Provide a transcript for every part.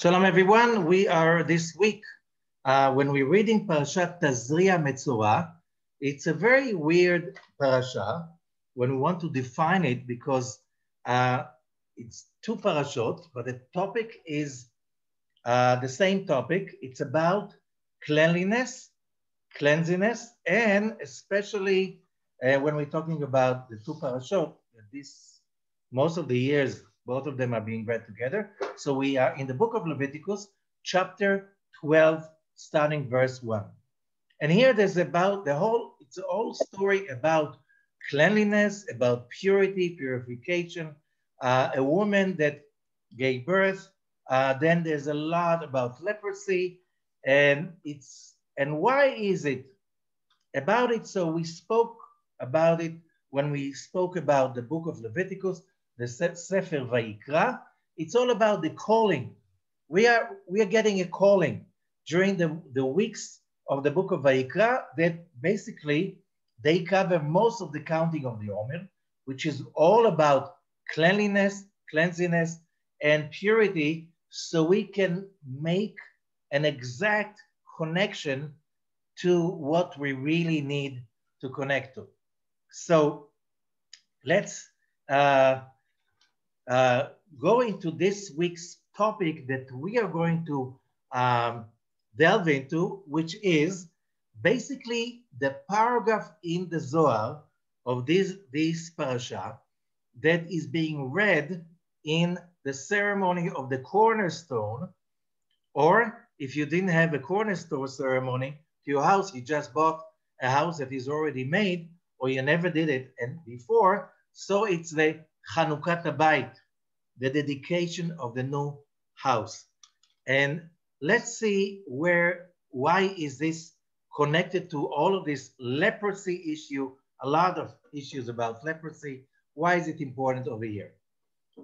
Shalom everyone, we are this week, when we're reading Parashat Tazria-Metsora, it's a very weird parasha when we want to define it because it's two parashot, but the topic is the same topic. It's about cleanliness, and especially when we're talking about the two parashot, most of the years, both of them are being read together. So we are in the book of Leviticus, chapter 12, starting verse 1. And here there's about it's a whole story about cleanliness, about purity, purification, a woman that gave birth. Then there's a lot about leprosy, and why is it about it? So we spoke about it when we spoke about the book of Leviticus, the Sefer Vayikra. It's all about the calling. We are getting a calling during the weeks of the book of Vayikra that basically they cover most of the counting of the Omer, which is all about cleanliness, and purity, so we can make an exact connection to what we really need to connect to. So let's go into this week's topic that we are going to delve into, which is basically the paragraph in the Zohar of this parasha that is being read in the ceremony of the cornerstone, or if you didn't have a cornerstone ceremony to your house, you just bought a house that is already made, or you never did it before, so it's the Hanukkat Habbayit, the dedication of the new house. And let's see why is this connected to all of this leprosy issue, a lot of issues about leprosy. Why is it important over here?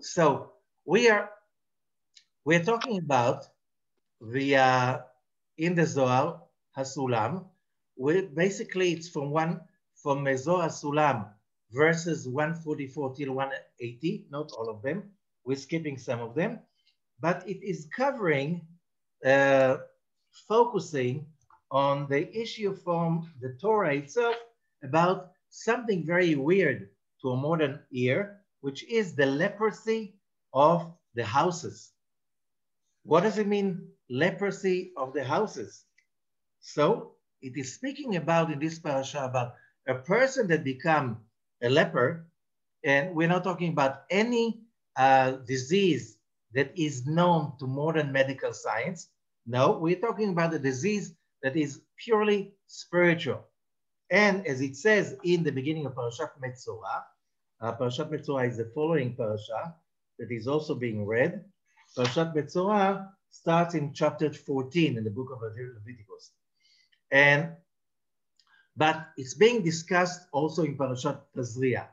So we're talking about the in the Zohar Hasulam. Basically it's from Zohar Sulam verses 144 till 180, not all of them. We're skipping some of them, but it is covering, focusing on the issue from the Torah itself about something very weird to a modern ear, which is the leprosy of the houses. What does it mean, leprosy of the houses? So it is speaking about, in this parasha, about a person that become a leper, and we're not talking about any disease that is known to modern medical science. No, we're talking about a disease that is purely spiritual. And as it says in the beginning of Parashat Metsora, Parashat Metsora is the following parasha that is also being read. Parashat Metsora starts in chapter 14 in the book of Leviticus. But it's being discussed also in Parashat Tazria.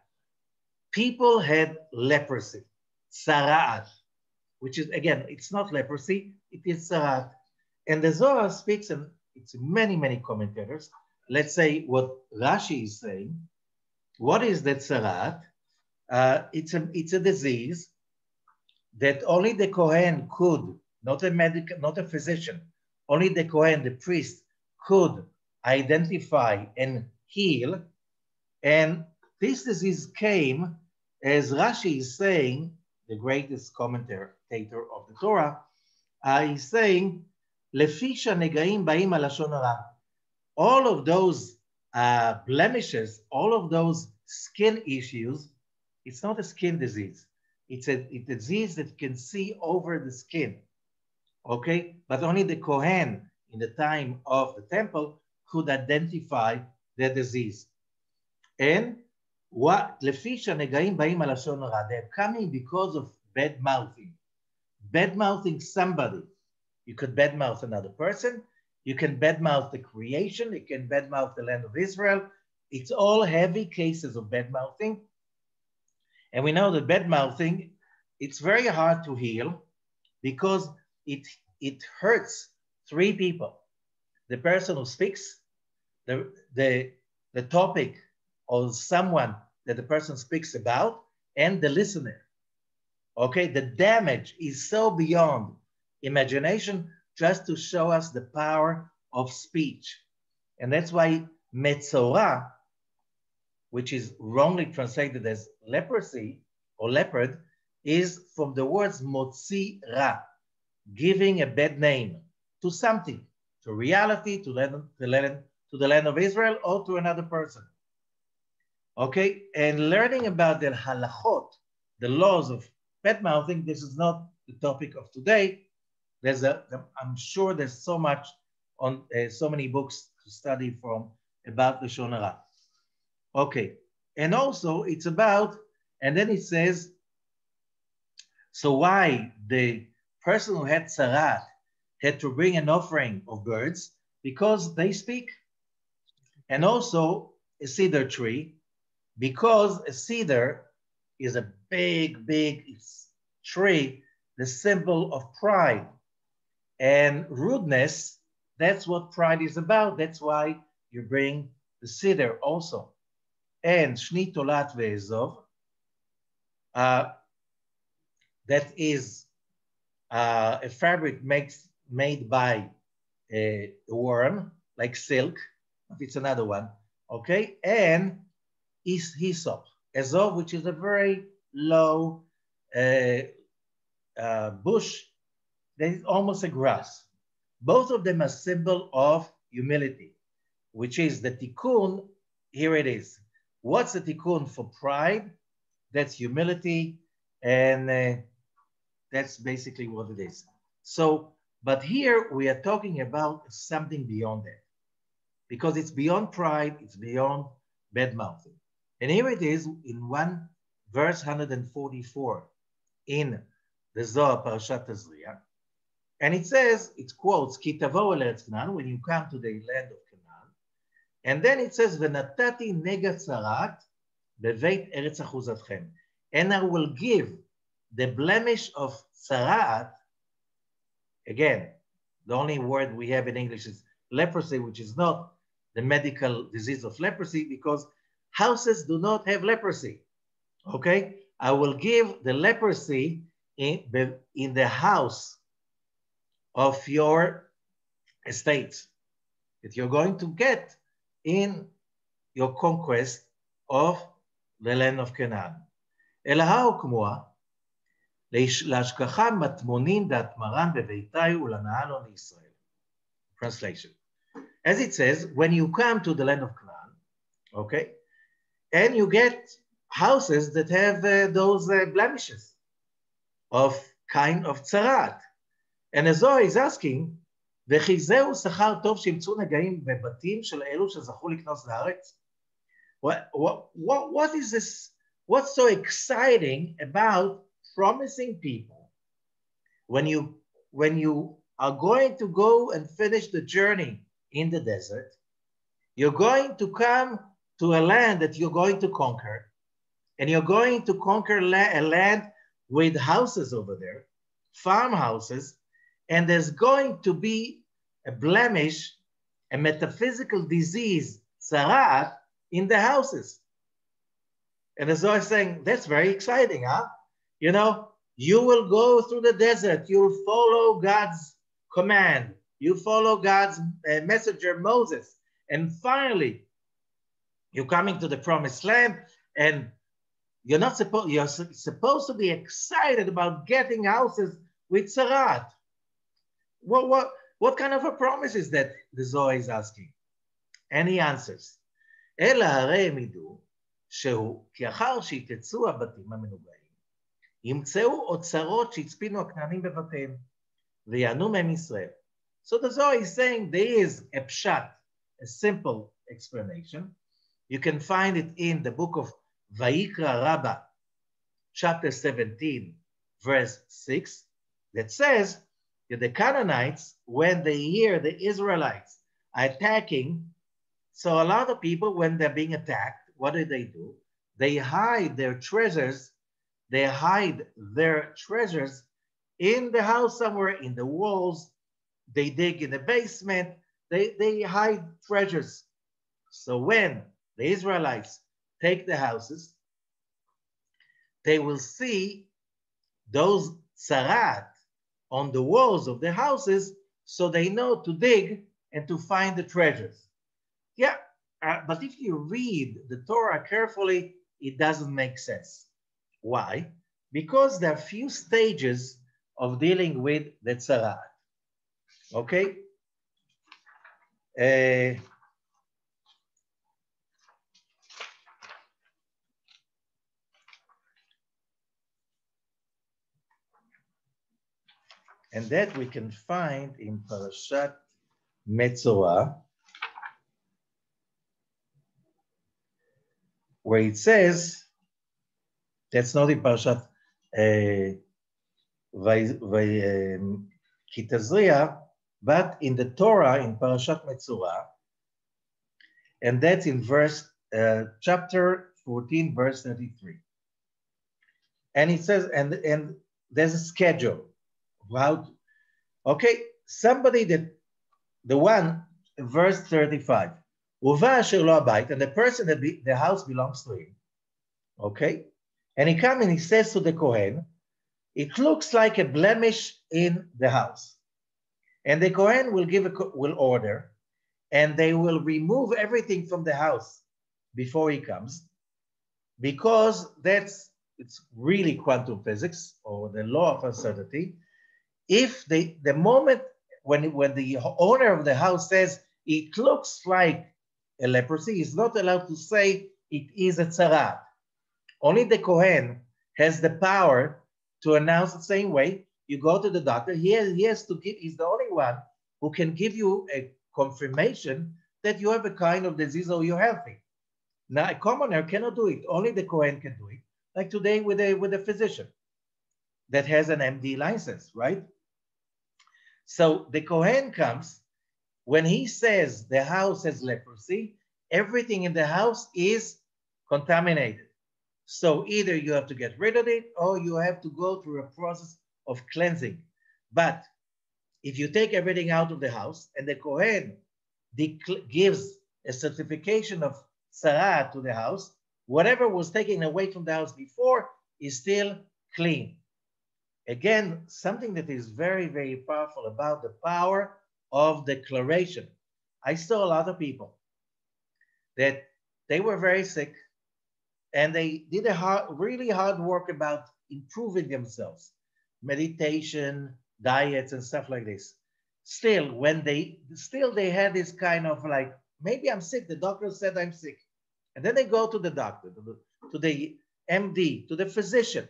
People had leprosy, tzara'at, which is, again, it's not leprosy, it is tzara'at. And the Zohar speaks, and it's many commentators. Let's say what Rashi is saying. What is that tzara'at? It's a disease that only the Kohen could, not a physician, only the Kohen, the priest, could identify and heal. And this disease came, as Rashi is saying, the greatest commentator of the Torah, is saying, Lefisha negaim baim al lashon hara. All of those blemishes, all of those skin issues, it's not a skin disease. It's a disease that can see over the skin, okay? But only the Kohen in the time of the temple could identify the disease. And what Lefisha negaim baim al lashon hara, they're coming because of bad mouthing. Bad mouthing somebody. You could badmouth another person. You can badmouth the creation. You can badmouth the land of Israel. It's all heavy cases of badmouthing. And we know that badmouthing, it's very hard to heal because it hurts three people. The person who speaks, the topic or someone that the person speaks about, and the listener. Okay, the damage is so beyond imagination, just to show us the power of speech. And that's why Metsora, which is wrongly translated as leprosy or leopard, is from the words motzi ra, giving a bad name to something, to reality, to the land of Israel, or to another person. Okay, and learning about the halachot, the laws of bad mouthing, this is not the topic of today. I'm sure there's so much on so many books to study from about the Lashon Hara. Okay, and also it's about, and then it says, so why the person who had tzaraat had to bring an offering of birds? Because they speak. And also a cedar tree, because a cedar is a big tree, the symbol of pride. And rudeness, that's what pride is about. That's why you bring the cedar also. And Shni Tolat Ve'ezov, that is a fabric made by a worm, like silk, but it's another one, okay? And is hyssop, Ezov, which is a very low bush that is almost a grass. Both of them are symbol of humility, which is the tikkun. Here it is. What's the tikkun for pride? That's humility, and that's basically what it is. So, but here we are talking about something beyond that, because it's beyond pride, it's beyond bad mouthing. And here it is in verse 144 in the Zohar Parashat Tazria. And it says, it quotes, Ki tavo el Eretz Canaan, when you come to the land of Canaan. And then it says, V'natati nega tzarat beveit eretz achuzatchem. And I will give the blemish of tzarat, again, the only word we have in English is leprosy, which is not the medical disease of leprosy, because houses do not have leprosy, okay? I will give the leprosy in the house of your estate that you're going to get in your conquest of the land of Canaan. אלהה וכמוה, להשגחה מטמונין דעת מרן בביתי ולנאה לו לישראל. Translation. As it says, when you come to the land of Canaan, okay, and you get houses that have those blemishes of kind of tzarat. And as Zohar is asking, וכי זהו שכר טוב שימצאו נגעים בבתים של אלו שזכו לקנוס לארץ? What is this? What's so exciting about promising people when you are going to go and finish the journey in the desert, you're going to come to a land that you're going to conquer, and you're going to conquer a land with houses over there, farmhouses, and there's going to be a blemish, a metaphysical disease, tzarat, in the houses. And the Zohar is saying, that's very exciting, huh? You know, you will go through the desert, you'll follow God's command, you follow God's messenger Moses, and finally, you're coming to the promised land, and you're supposed to be excited about getting houses with tzarat. What kind of a promise is that the Zohar is asking? And he answers, אלא הרי הם ידעו שהוא כי אחר שיתצאו הבתים המנוגעים, ימצאו אוצרות שהצפינו הכנענים בבתיהם, ויענו מהם ישראל. So the Zohar is saying there is a pshat, a simple explanation. You can find it in the book of Vayikra Rabbah, chapter 17, verse 6, that says that the Canaanites, when they hear the Israelites are attacking, so a lot of people, when they're being attacked, what do? They hide their treasures. They hide their treasures in the house somewhere, in the walls. They dig in the basement. They hide treasures. So when the Israelites take the houses, they will see those tzarat on the walls of the houses so they know to dig and to find the treasures. Yeah, but if you read the Torah carefully, it doesn't make sense. Why? Because there are few stages of dealing with the tzaraat. Okay? And that we can find in Parashat Metsora, where it says, that's not in Parashat Tazria, but in the Torah, in Parashat Metsora, and that's in chapter 14, verse 33. And it says, and there's a schedule. Wow. Okay, somebody that, the one, verse 35, and the person that the house belongs to him, okay? And he comes and he says to the Kohen, it looks like a blemish in the house. And the Kohen will order, and they will remove everything from the house before he comes, because it's really quantum physics, or the law of uncertainty. If the moment when the owner of the house says it looks like a leprosy, he's not allowed to say it is a tzaraat. Only the Kohen has the power to announce the same way. You go to the doctor, he's the only one who can give you a confirmation that you have a kind of disease or you're healthy. Now, a commoner cannot do it. Only the Kohen can do it. Like today with a physician that has an MD license, right? So the Kohen comes, when he says the house has leprosy, everything in the house is contaminated. So either you have to get rid of it or you have to go through a process of cleansing. But if you take everything out of the house and the Kohen gives a certification of tzaraat to the house, whatever was taken away from the house before is still clean. Again, something that is very, very powerful about the power of declaration. I saw a lot of people that they were very sick and they did really hard work about improving themselves, meditation, diets, and stuff like this. Still, they had this kind of like, maybe I'm sick, the doctor said I'm sick. And then they go to the doctor, to the MD, to the physician,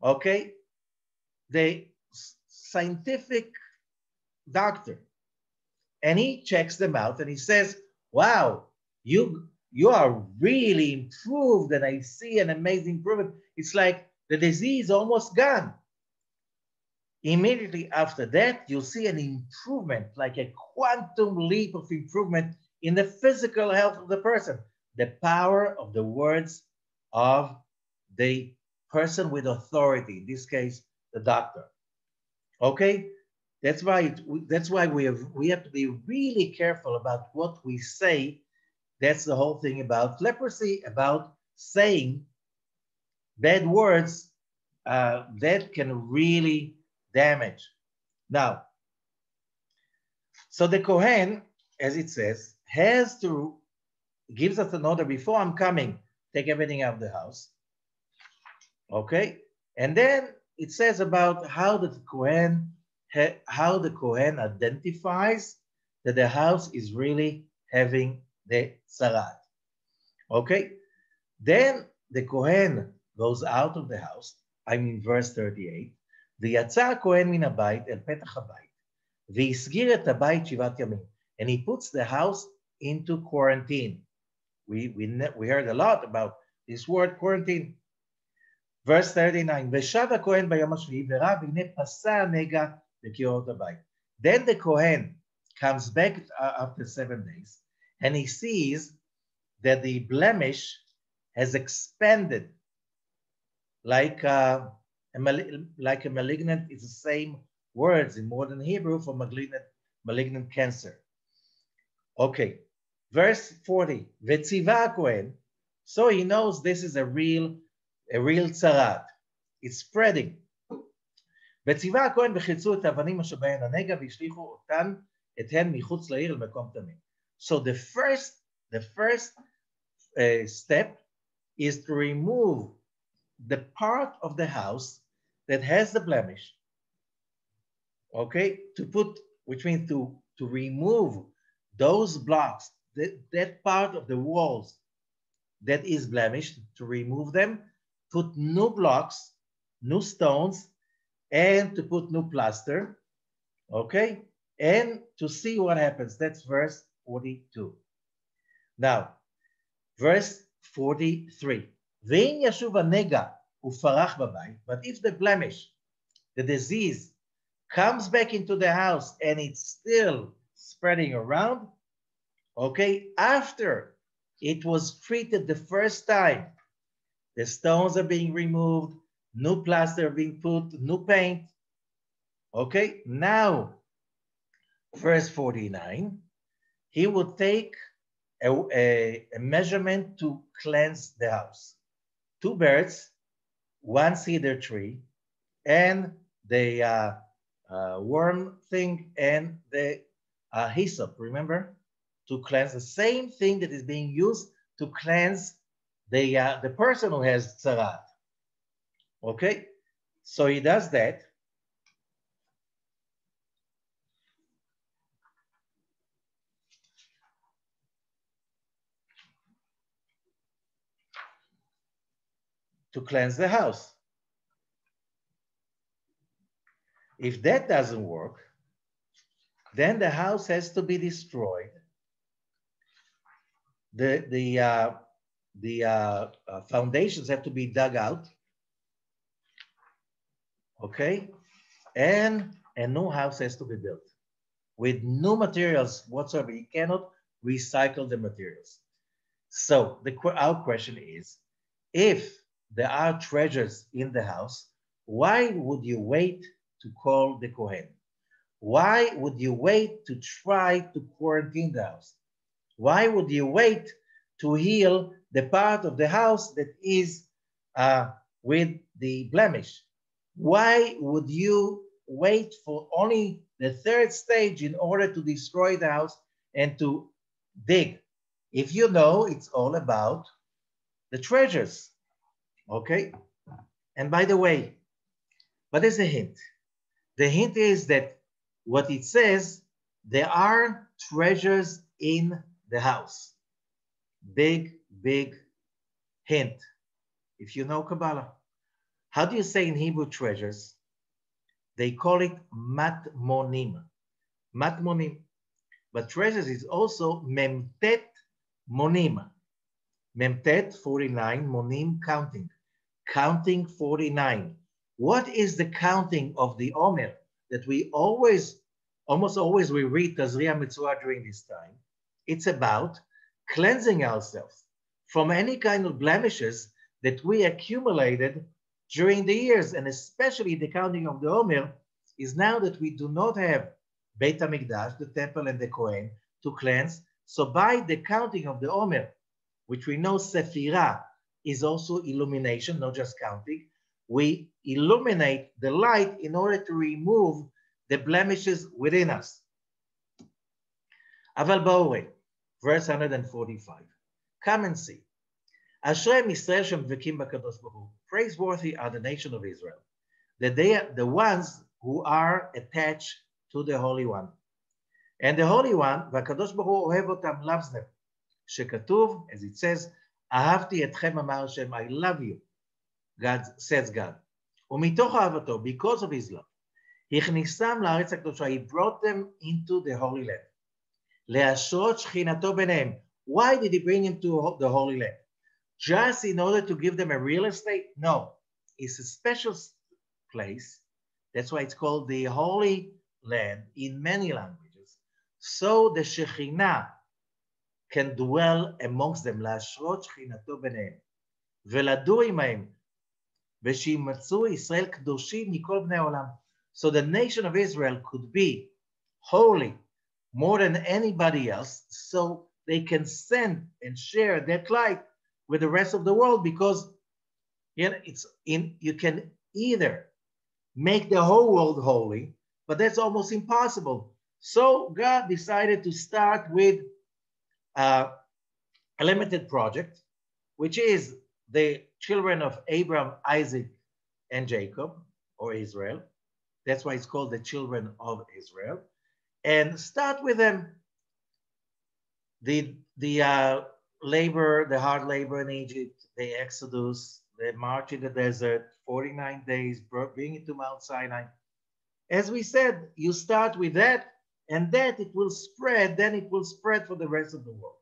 okay? The scientific doctor, and he checks them out and he says, wow, you are really improved and I see an amazing improvement. It's like the disease almost gone. Immediately after that, you'll see an improvement, like a quantum leap of improvement in the physical health of the person. The power of the words of the person with authority, in this case, the doctor. Okay, that's why we have to be really careful about what we say. That's the whole thing about leprosy, about saying bad words that can really damage. Now, so the Kohen, as it says, gives us an order before I'm coming, take everything out of the house. Okay, and then it says about how the Kohen identifies that the house is really having the tzaraat. Okay, then the Kohen goes out of the house. I'm in verse 38. ויצא הכהן מן הבית אל פתח הבית, והסגיר את הבית 7 ימים, and he puts the house into quarantine. We heard a lot about this word quarantine. Verse 39, ושב הכהן ביום השביעי וראה והנה פסע הנגע בקירות הבית. Then the Kohen comes back after 7 days and he sees that the blemish has expanded like a malignant. It's the same words in modern Hebrew for malignant cancer. Okay, verse 40, וציווה הכהן, so he knows this is a real tzaraat. It's spreading. וציווה הכהן וחילצו את האבנים אשר בהן הנגע והשליכו אותן אתהן מחוץ לעיר למקום טמא. So the first step is to remove the part of the house that has the blemish, okay, which means to remove those blocks, that part of the walls that is blemished, to remove them, put new blocks, new stones, and to put new plaster, okay, and to see what happens. That's verse 42. Now, verse 43. ואם ישוב הנגע ופרח בבית, but if the blemish, the disease, comes back into the house and it's still spreading around, okay, after it was treated the first time, the stones are being removed, new plaster being put, new paint, okay, now, verse 49, he would take a measurement to cleanse the house. 2 birds, 1 cedar tree, and the worm thing and the hyssop, remember? To cleanse the same thing that is being used to cleanse the person who has tzarat. Okay? So he does that. To cleanse the house. If that doesn't work, then the house has to be destroyed. The foundations have to be dug out, okay? And a new house has to be built with new materials whatsoever. You cannot recycle the materials. So our question is, if there are treasures in the house, why would you wait to call the Kohen? Why would you wait to try to quarantine the house? Why would you wait to heal the part of the house that is with the blemish? Why would you wait for only the 3rd stage in order to destroy the house and to dig? If you know it's all about the treasures, okay? And by the way, what is the hint? The hint is that what it says, there are treasures in the house. Big, big hint. If you know Kabbalah, how do you say in Hebrew treasures? They call it matmonim. Matmonim. But treasures is also memtet monim. Memtet, 49, monim, counting. Counting 49. What is the counting of the Omer that we almost always we read Tazria-Metsora during this time? It's about cleansing ourselves from any kind of blemishes that we accumulated during the years, and especially the counting of the Omer is now that we do not have Beit HaMikdash, the temple and the Kohen, to cleanse. So by the counting of the Omer, which we know Sephirah is also illumination, not just counting, we illuminate the light in order to remove the blemishes within us. Aval ba'orei, verse 145. Come and see. Ashrei Yisrael shemdvekim b'kadosh baruch hu. Praiseworthy are the nation of Israel, that they are the ones who are attached to the Holy One. And the Holy One, v'kadosh baruch hu ohev otam, loves them. Shekatuv, as it says, ahavti etchem amar Hashem, I love you. God says God. Umitoch ahavato, because of his love, הכניסם לארץ הקדושה, he brought them into the Holy Land. להשרות שכינתו ביניהם. Why did he bring him to the Holy Land? Just in order to give them a real estate? No. It's a special place. That's why it's called the Holy Land in many languages. So the Shekhinah can dwell amongst them. להשרות שכינתו ביניהם. ולדור עמהם. ושימצאו ישראל קדושים מכל בני העולם. So the nation of Israel could be holy more than anybody else, so they can send and share that light with the rest of the world, because you can either make the whole world holy, but that's almost impossible. So God decided to start with a limited project, which is the children of Abraham, Isaac, and Jacob, or Israel. That's why it's called the children of Israel. And start with them. The labor, the hard labor in Egypt, the Exodus, the march in the desert, 49 days, bringing it to Mount Sinai. As we said, you start with that, and that it will spread, then it will spread for the rest of the world.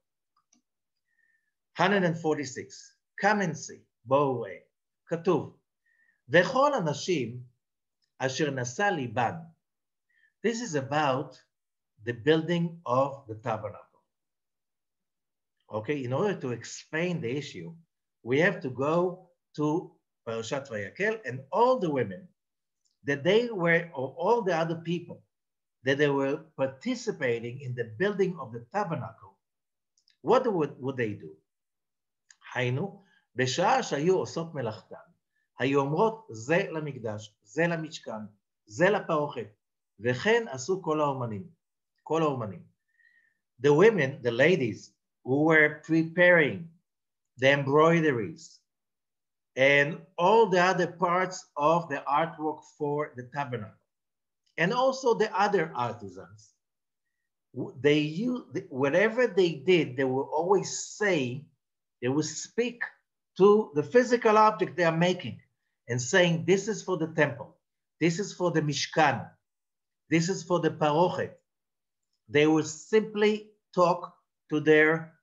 146, come and see, בואו ראה. כתוב, וכל אנשים אשר נשא ליבן. This is about the building of the tabernacle. Okay, in order to explain the issue, we have to go to Parashat Vayakel, and all the women that they were, or all the other people that they were participating in the building of the tabernacle, what would they do? היינו, בשעה שהיו עושות מלאכתן, היו אומרות, זה למקדש, זה למשכן, זה לפרוכת, וכן עשו כל האומנים. The women, the ladies, who were preparing the embroideries and all the other parts of the artwork for the tabernacle, and also the other artisans, they used, whatever they did, they will always say, they will speak to the physical object they are making and saying, this is for the temple, this is for the Mishkan, this is for the Parochet. They will simply talk to their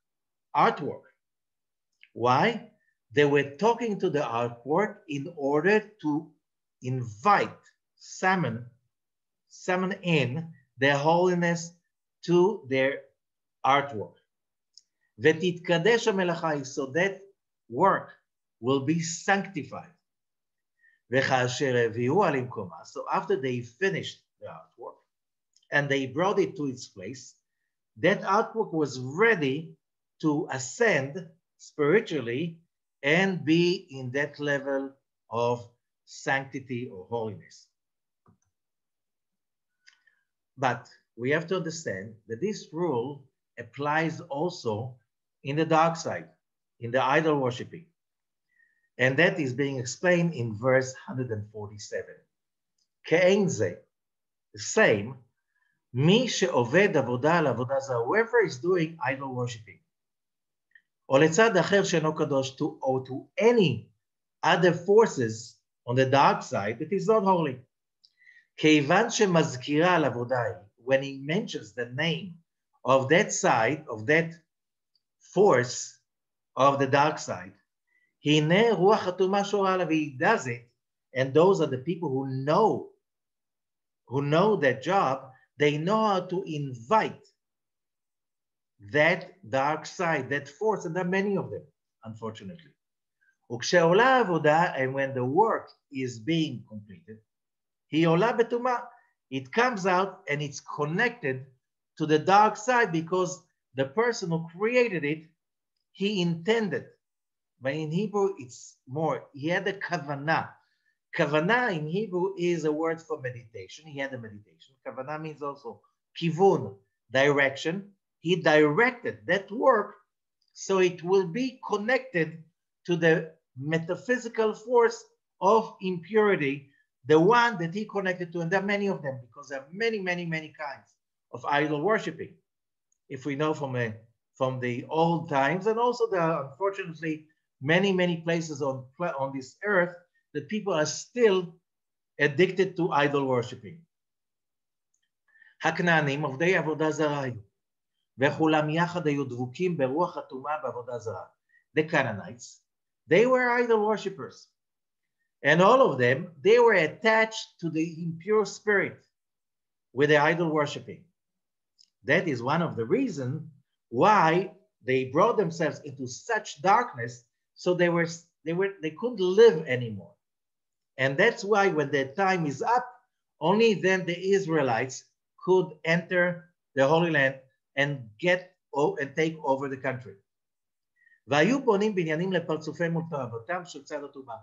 artwork. Why? They were talking to the artwork in order to invite, summon in their holiness to their artwork. ותתקדש המלאכה, so that work will be sanctified. וכאשר הביאו על מקומה, so after they finished the artwork and they brought it to its place, that artwork was ready to ascend spiritually and be in that level of sanctity or holiness. But we have to understand that this rule applies also in the dark side, in the idol worshiping. And that is being explained in verse 147. כאין זה, the same, מי שעובד עבודה על עבודה זרה, whoever is doing idol worshiping, או לצד אחר שאינו קדוש, or to any other forces on the dark side that is not holy. כיוון שמזכירה על עבודה, when he mentions the name of that side, of that force of the dark side, הנה רוח הטומאה שורה עליו, he does it, and those are the people who know that job, they know how to invite that dark side, that force, and there are many of them, unfortunately. וכשעולה העבודה, and when the work is being completed, היא עולה בטומאה, it comes out and it's connected to the dark side because the person who created it, he intended. But in Hebrew, it's more, he had a kavanah. Kavanah in Hebrew is a word for meditation. He had a meditation. Kavanah means also kivun, direction. He directed that work so it will be connected to the metaphysical force of impurity, the one that he connected to. And there are many of them because there are many, many, many kinds of idol worshiping. If we know from the old times, and also there are unfortunately many, many places on this earth that people are still addicted to idol worshiping. הכנענים, עובדי עבודה זרה היו, וכולם יחד היו דבוקים ברוח הטומאה בעבודה זרה. The Canaanites, they were idol worshippers. And all of them, they were attached to the impure spirit with the idol worshiping. That is one of the reasons why they brought themselves into such darkness, so they couldn't live anymore. And that's why when their time is up, only then the Israelites could enter the Holy Land and take over the country. והיו בונים בניינים לפרצופיהם ולתועבותם של צד הטומאה.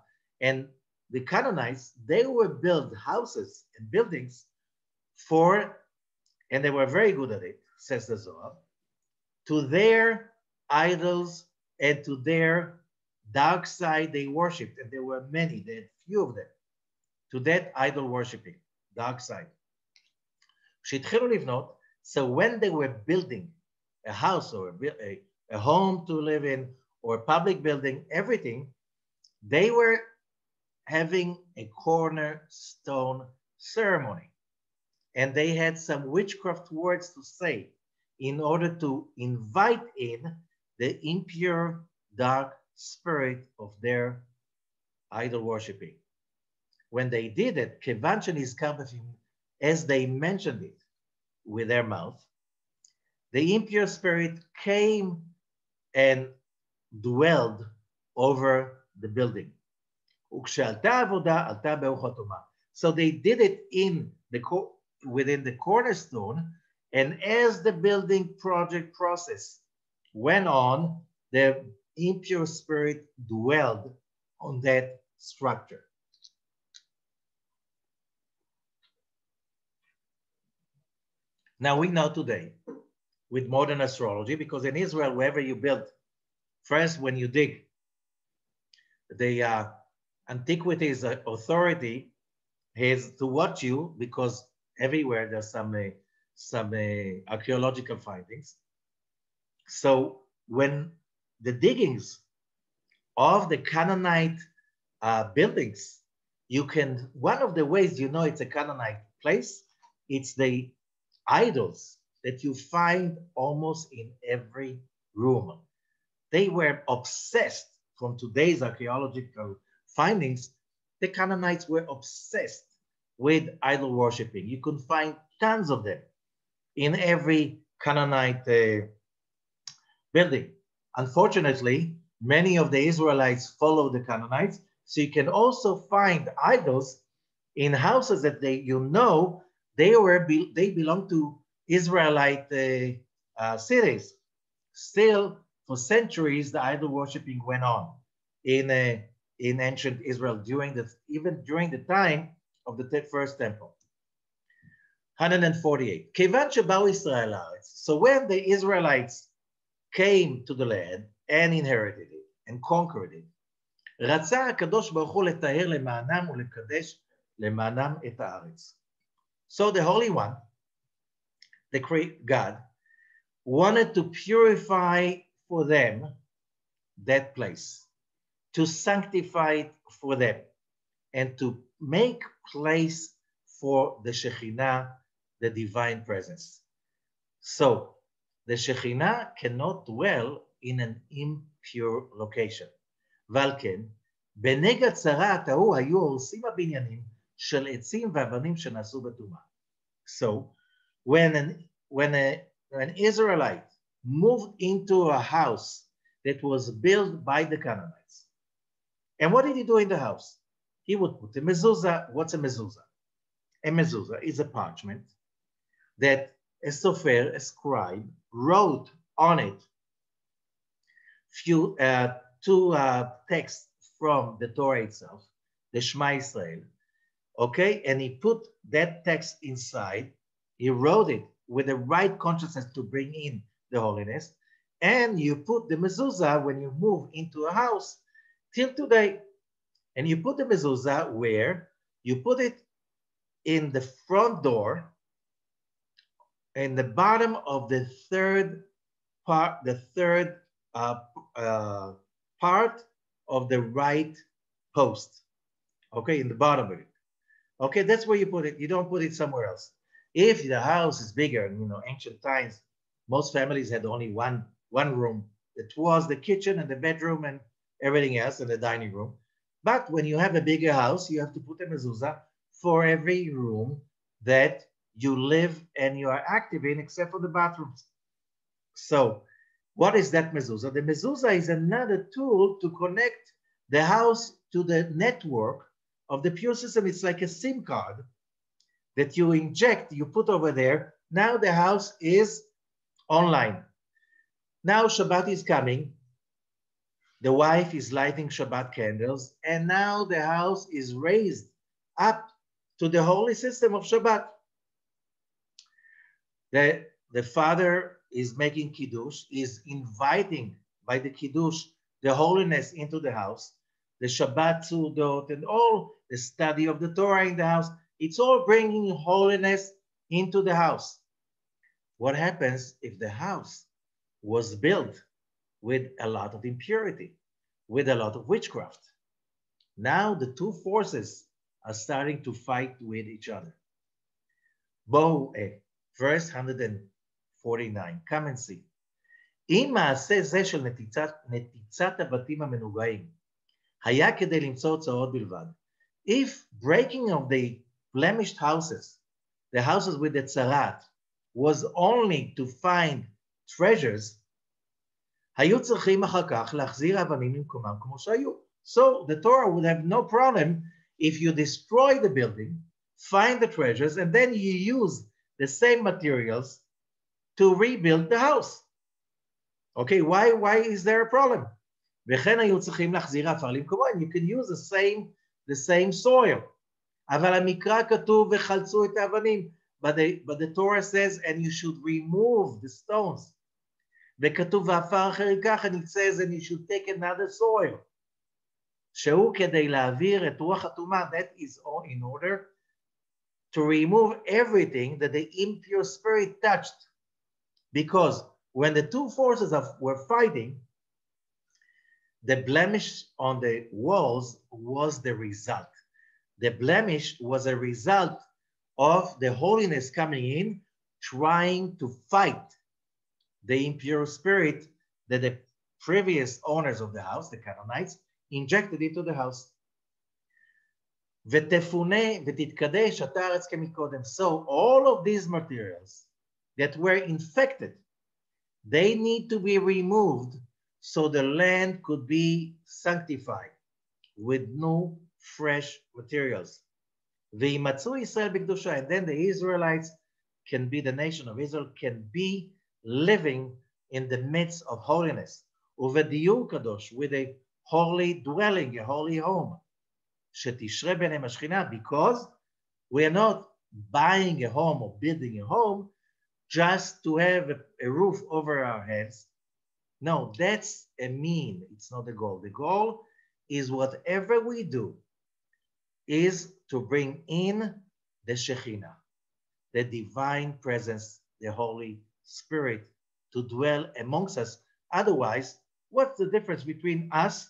And the Canaanites, they were build houses and buildings for, and they were very good at it, says the Zohar, to their idols and to their dark side they worshipped. And there were many, there were few of them, to that idol worshipping, dark side. שהתחילו לבנות, so when they were building a house or a home to live in or a public building, everything, they were having a cornerstone ceremony. And they had some witchcraft words to say in order to invite in the impure, dark spirit of their idol worshipping. When they did it, כיוון שנזכר בפנים, as they mentioned it with their mouth, the impure spirit came and dwelled over the building. וכשעלתה העבודה, עלתה ברוח הטומאה. So they did it within the cornerstone, and as the building project process went on, the impure spirit dwelled on that structure. Now we know today with modern astrology, because in Israel, wherever you build, first when you dig, the Antiquities Authority has to watch you, because everywhere there's some archaeological findings. So when the diggings of the Canaanite buildings, one of the ways you know it's a Canaanite place, it's the idols that you find almost in every room. They were obsessed from today's archaeological findings. The Canaanites were obsessed with idol worshiping. You can find tons of them in every Canaanite building. Unfortunately, many of the Israelites follow the Canaanites, so you can also find idols in houses that they belong to Israelite cities. Still, for centuries, the idol worshiping went on in ancient Israel even during the time of the first temple. 148. כיוון שבאו ישראל לארץ, so when the Israelites came to the land and inherited it and conquered it, רצה הקדוש ברוך הוא לטהר למענם ולקדש למענם את הארץ. So the Holy One, the great God, wanted to purify for them that place, to sanctify it for them, and to make place for the Shekhinah, the divine presence. So the Shekhinah cannot dwell in an impure location. ועל כן, בנגע צרעת ההוא היו הורסים הבניינים של עצים ואבנים שנעשו בטומאה. So when an Israelite moved into a house that was built by the Canaanites, and what did he do in the house? He would put a mezuzah. What's a mezuzah? A mezuzah is a parchment that a sofer, a scribe, wrote on it two texts from the Torah itself, the Shema Israel, okay? And he put that text inside. He wrote it with the right consciousness to bring in the holiness. And you put the mezuzah when you move into a house till today. And you put the mezuzah where? You put it in the front door, in the bottom of the third part, part of the right post, okay, in the bottom of it. Okay, that's where you put it. You don't put it somewhere else. If the house is bigger, ancient times, most families had only one room. It was the kitchen and the bedroom and everything else, and the dining room. But when you have a bigger house, you have to put a mezuzah for every room that you live and you are active in, except for the bathrooms. So what is that mezuzah? The mezuzah is another tool to connect the house to the network of the pure system. It's like a SIM card that you inject, you put over there. Now the house is online. Now Shabbat is coming. The wife is lighting Shabbat candles, and now the house is raised up to the holy system of Shabbat. The father is making Kiddush, is inviting by the Kiddush the holiness into the house, the Shabbat Sudot, and all the study of the Torah in the house. It's all bringing holiness into the house. What happens if the house was built with a lot of impurity, with a lot of witchcraft? Now the two forces are starting to fight with each other. Verse 149, come and see. אם מעשה זה של נתיצת הבתים המנוגעים היה כדי למצוא צרות בלבד, if breaking of the blemished houses, the houses with the tzarat, was only to find treasures, היו צריכים אחר כך להחזיר אבנים למקומם כמו שהיו. So the Torah would have no problem if you destroy the building, find the treasures, and then you use the same materials to rebuild the house. Okay, why is there a problem? וכן היו צריכים להחזיר עפר למקומו, you can use the same soil. אבל המקרא כתוב וחלצו את האבנים, but the Torah says, and you should remove the stones. וכתוב ועפר אחר ייקח, and it says, and you should take another soil. שהוא כדי להעביר את רוח הטומאה, that is all in order to remove everything that the impure spirit touched. Because when the two forces were fighting, the blemish on the walls was the result. The blemish was a result of the holiness coming in, trying to fight the impure spirit that the previous owners of the house, the Canaanites, injected into the house. ותפונה ותתקדש את הארץ כמקודם. So all of these materials that were infected, they need to be removed so the land could be sanctified with new, fresh materials. וימצאו ישראל בקדושה, and then the Israelites can be, the nation of Israel can be living in the midst of holiness. ובדיור קדוש, with a holy dwelling, a holy home. שתשרה ביניהם השכינה, because we are not buying a home or building a home just to have a roof over our heads. No, that's a mean. It's not the goal. The goal is whatever we do is to bring in the Shekhinah, the divine presence, the Holy Spirit, to dwell amongst us. Otherwise, what's the difference between us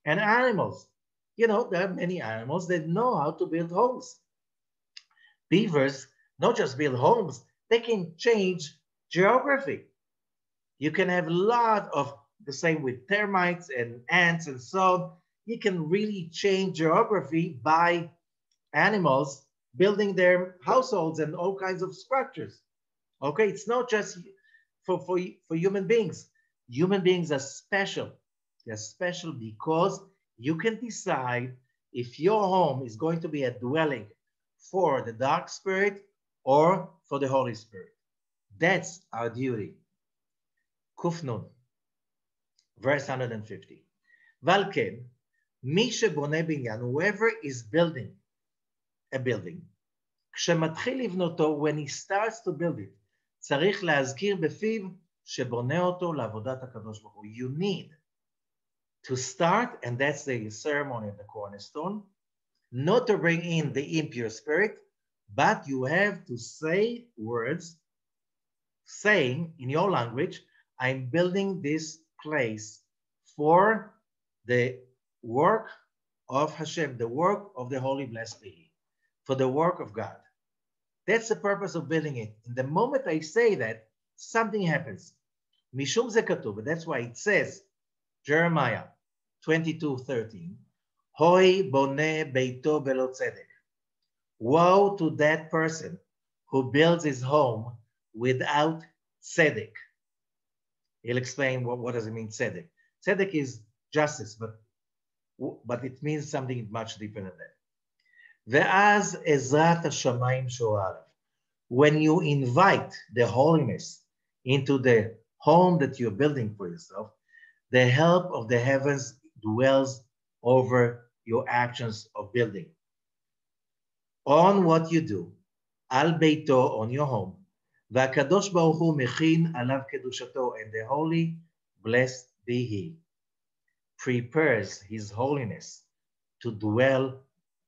and animals? You know, there are many animals that know how to build homes. Beavers not just build homes, they can change geography. You can have a lot of the same with termites and ants and so on. You can really change geography by animals building their households and all kinds of structures. Okay, it's not just for human beings. Human beings are special. They're special because you can decide if your home is going to be a dwelling for the dark spirit or for the Holy Spirit. That's our duty. Kufnun, verse 150. Valken, מי שבונה בניין, whoever is building a building, כשמתחיל לבנותו, when he starts to build it, צריך להזכיר בפיו שבונה אותו לעבודת הקדוש ברוך הוא. You need to start, and that's the ceremony of the cornerstone, not to bring in the impure spirit, but you have to say words, saying in your language, I'm building this place for the work of Hashem, the work of the Holy Blessed Be, for the work of God. That's the purpose of building it. In the moment I say that, something happens. Mishum ze katuv, that's why it says, Jeremiah 22:13, Hoi boneh beito belo tzedek. Woe to that person who builds his home without tzedek. He'll explain what does it mean, tzedek. Tzedek is justice, but it means something much deeper than that. Ve'az ezrat hashamayim sho'alav. When you invite the holiness into the home that you're building for yourself, The help of the heavens dwells over your actions of building. On what you do, al beito, on your home, והקדוש ברוך הוא מכין עליו קדושתו, and the holy, blessed be he, prepares his holiness to dwell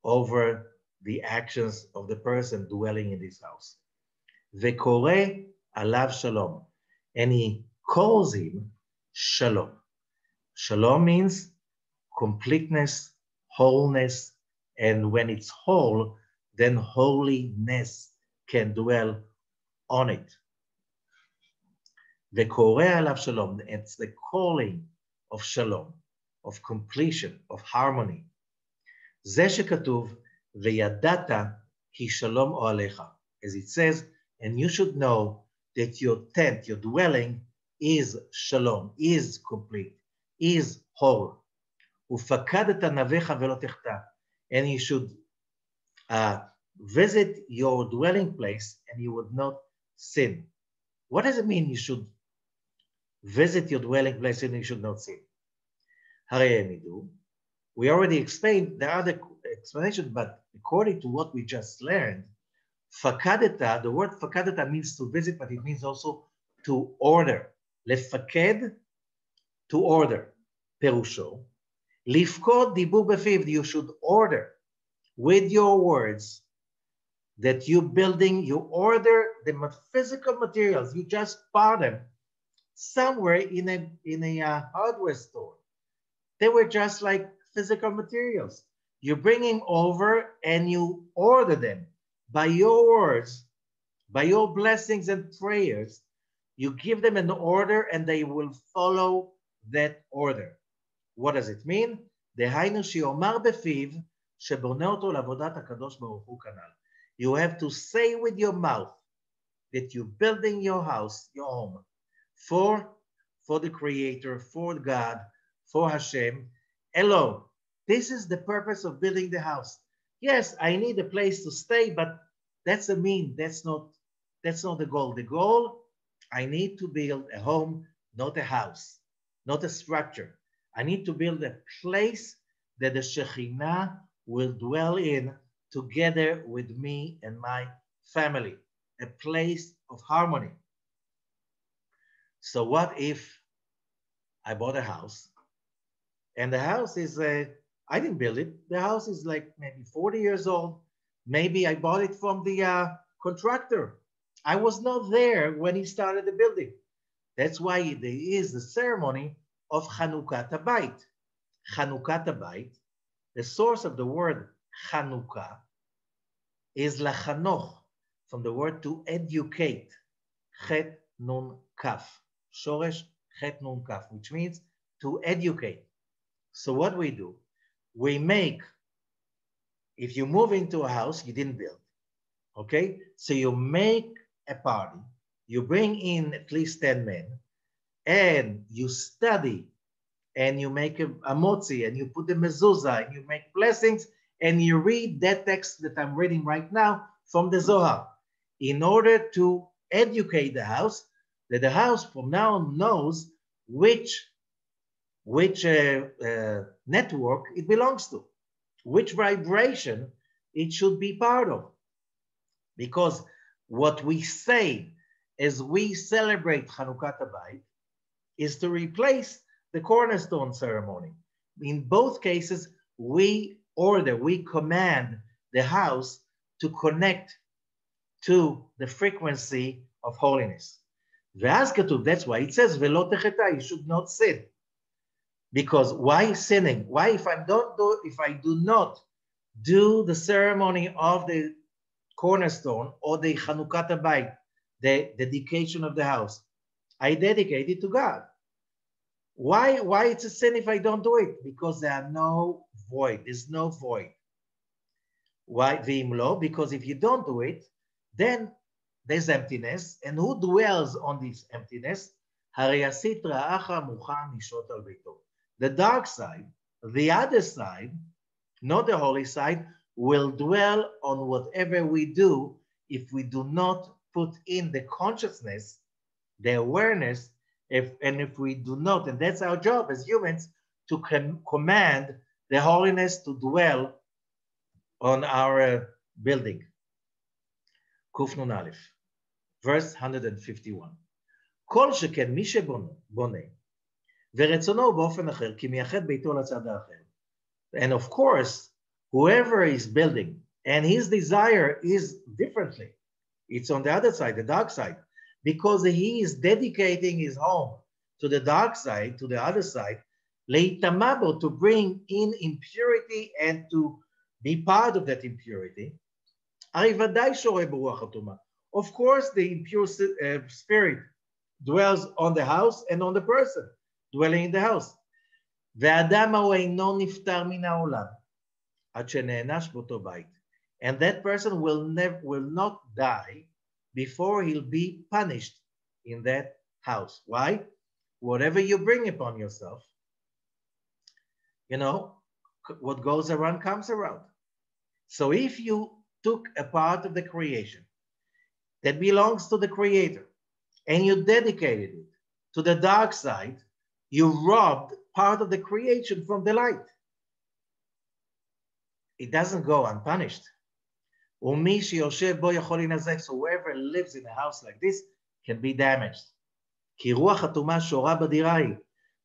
over the actions of the person dwelling in this house. וקורא עליו שלום, and he calls him shalom. Shalom means completeness, wholeness, and when it's whole, then holiness can dwell on it. וקורא עליו שלום, it's the calling of shalom, of completion, of harmony. זה שכתוב, וידעת כי שלום אוהליך, as it says, and you should know that your tent, your dwelling, is shalom, is complete, is whole. ופקדת נוויך ולא תחטא, and you should visit your dwelling place and you would not sin. What does it mean you should visit your dwelling place and you should not sin? We already explained the other explanation, but according to what we just learned, fakadeta, the word fakadeta means to visit, but it means also to order. Lefaked, to order. Perusho. Lifkod dibu befiv, you should order with your words that you building, you order the physical materials, you just buy them somewhere in a hardware store. They were just like physical materials. You're bringing over and you order them by your words, by your blessings and prayers. You give them an order and they will follow that order. What does it mean? דהיינו שיאמר בפיו שבונה אותו לעבודת הקדוש ברוך הוא כנ"ל. You have to say with your mouth that you're building your house, your home, for the Creator, for God, for Hashem alone. This is the purpose of building the house. Yes, I need a place to stay, but that's a mean. That's not the goal. The goal, I need to build a home, not a house, not a structure. I need to build a place that the Shekhinah will dwell in together with me and my family, a place of harmony. So what if I bought a house and the house is, I didn't build it. The house is like maybe 40 years old. Maybe I bought it from the contractor. I was not there when he started the building. That's why there is the ceremony of Hanukkat Habbayit. Hanukkat Habbayit, the source of the word Hanukah is lachanoch, from the word to educate. Chet nun kaf. Shoresh chet nun kaf, which means to educate. So what we do, we make, if you move into a house you didn't build, okay? So you make a party, you bring in at least 10 men, and you study, and you make a motzi, and you put the mezuzah, and you make blessings, and you read that text that I'm reading right now from the Zohar, in order to educate the house, that the house from now on knows which network it belongs to, which vibration it should be part of. Because what we say as we celebrate Hanukkat Habbayit is to replace the cornerstone ceremony. In both cases, we command the house to connect to the frequency of holiness. That's why it says, "Velo techeta," you should not sin. Because why sinning? Why if I do not do the ceremony of the cornerstone or the Hanukkat Habbayit, the dedication of the house, I dedicate it to God. Why it's a sin if I don't do it? Because there are no void. There's no void. Why v'imlo? Because if you don't do it, then there's emptiness. And who dwells on this emptiness? The dark side, the other side, not the holy side, will dwell on whatever we do if we do not put in the consciousness, the awareness If we do not, and that's our job as humans, to command the holiness to dwell on our building. Kuf Nun Aleph, verse 151. כל שכן מי שבונה, ורצונו הוא באופן אחר, כי מייחד ביתו לצד האחר. And of course, whoever is building, and his desire is differently, it's on the other side, the dark side, because he is dedicating his home to the dark side, to the other side, leitamabo, to bring in impurity and to be part of that impurity. Of course, the impure spirit dwells on the house and on the person dwelling in the house. And that person will not die before he'll be punished in that house. Why? Whatever you bring upon yourself, you know, what goes around comes around. So if you took a part of the creation that belongs to the Creator and you dedicated it to the dark side, you robbed part of the creation from the light. It doesn't go unpunished. So whoever lives in a house like this can be damaged.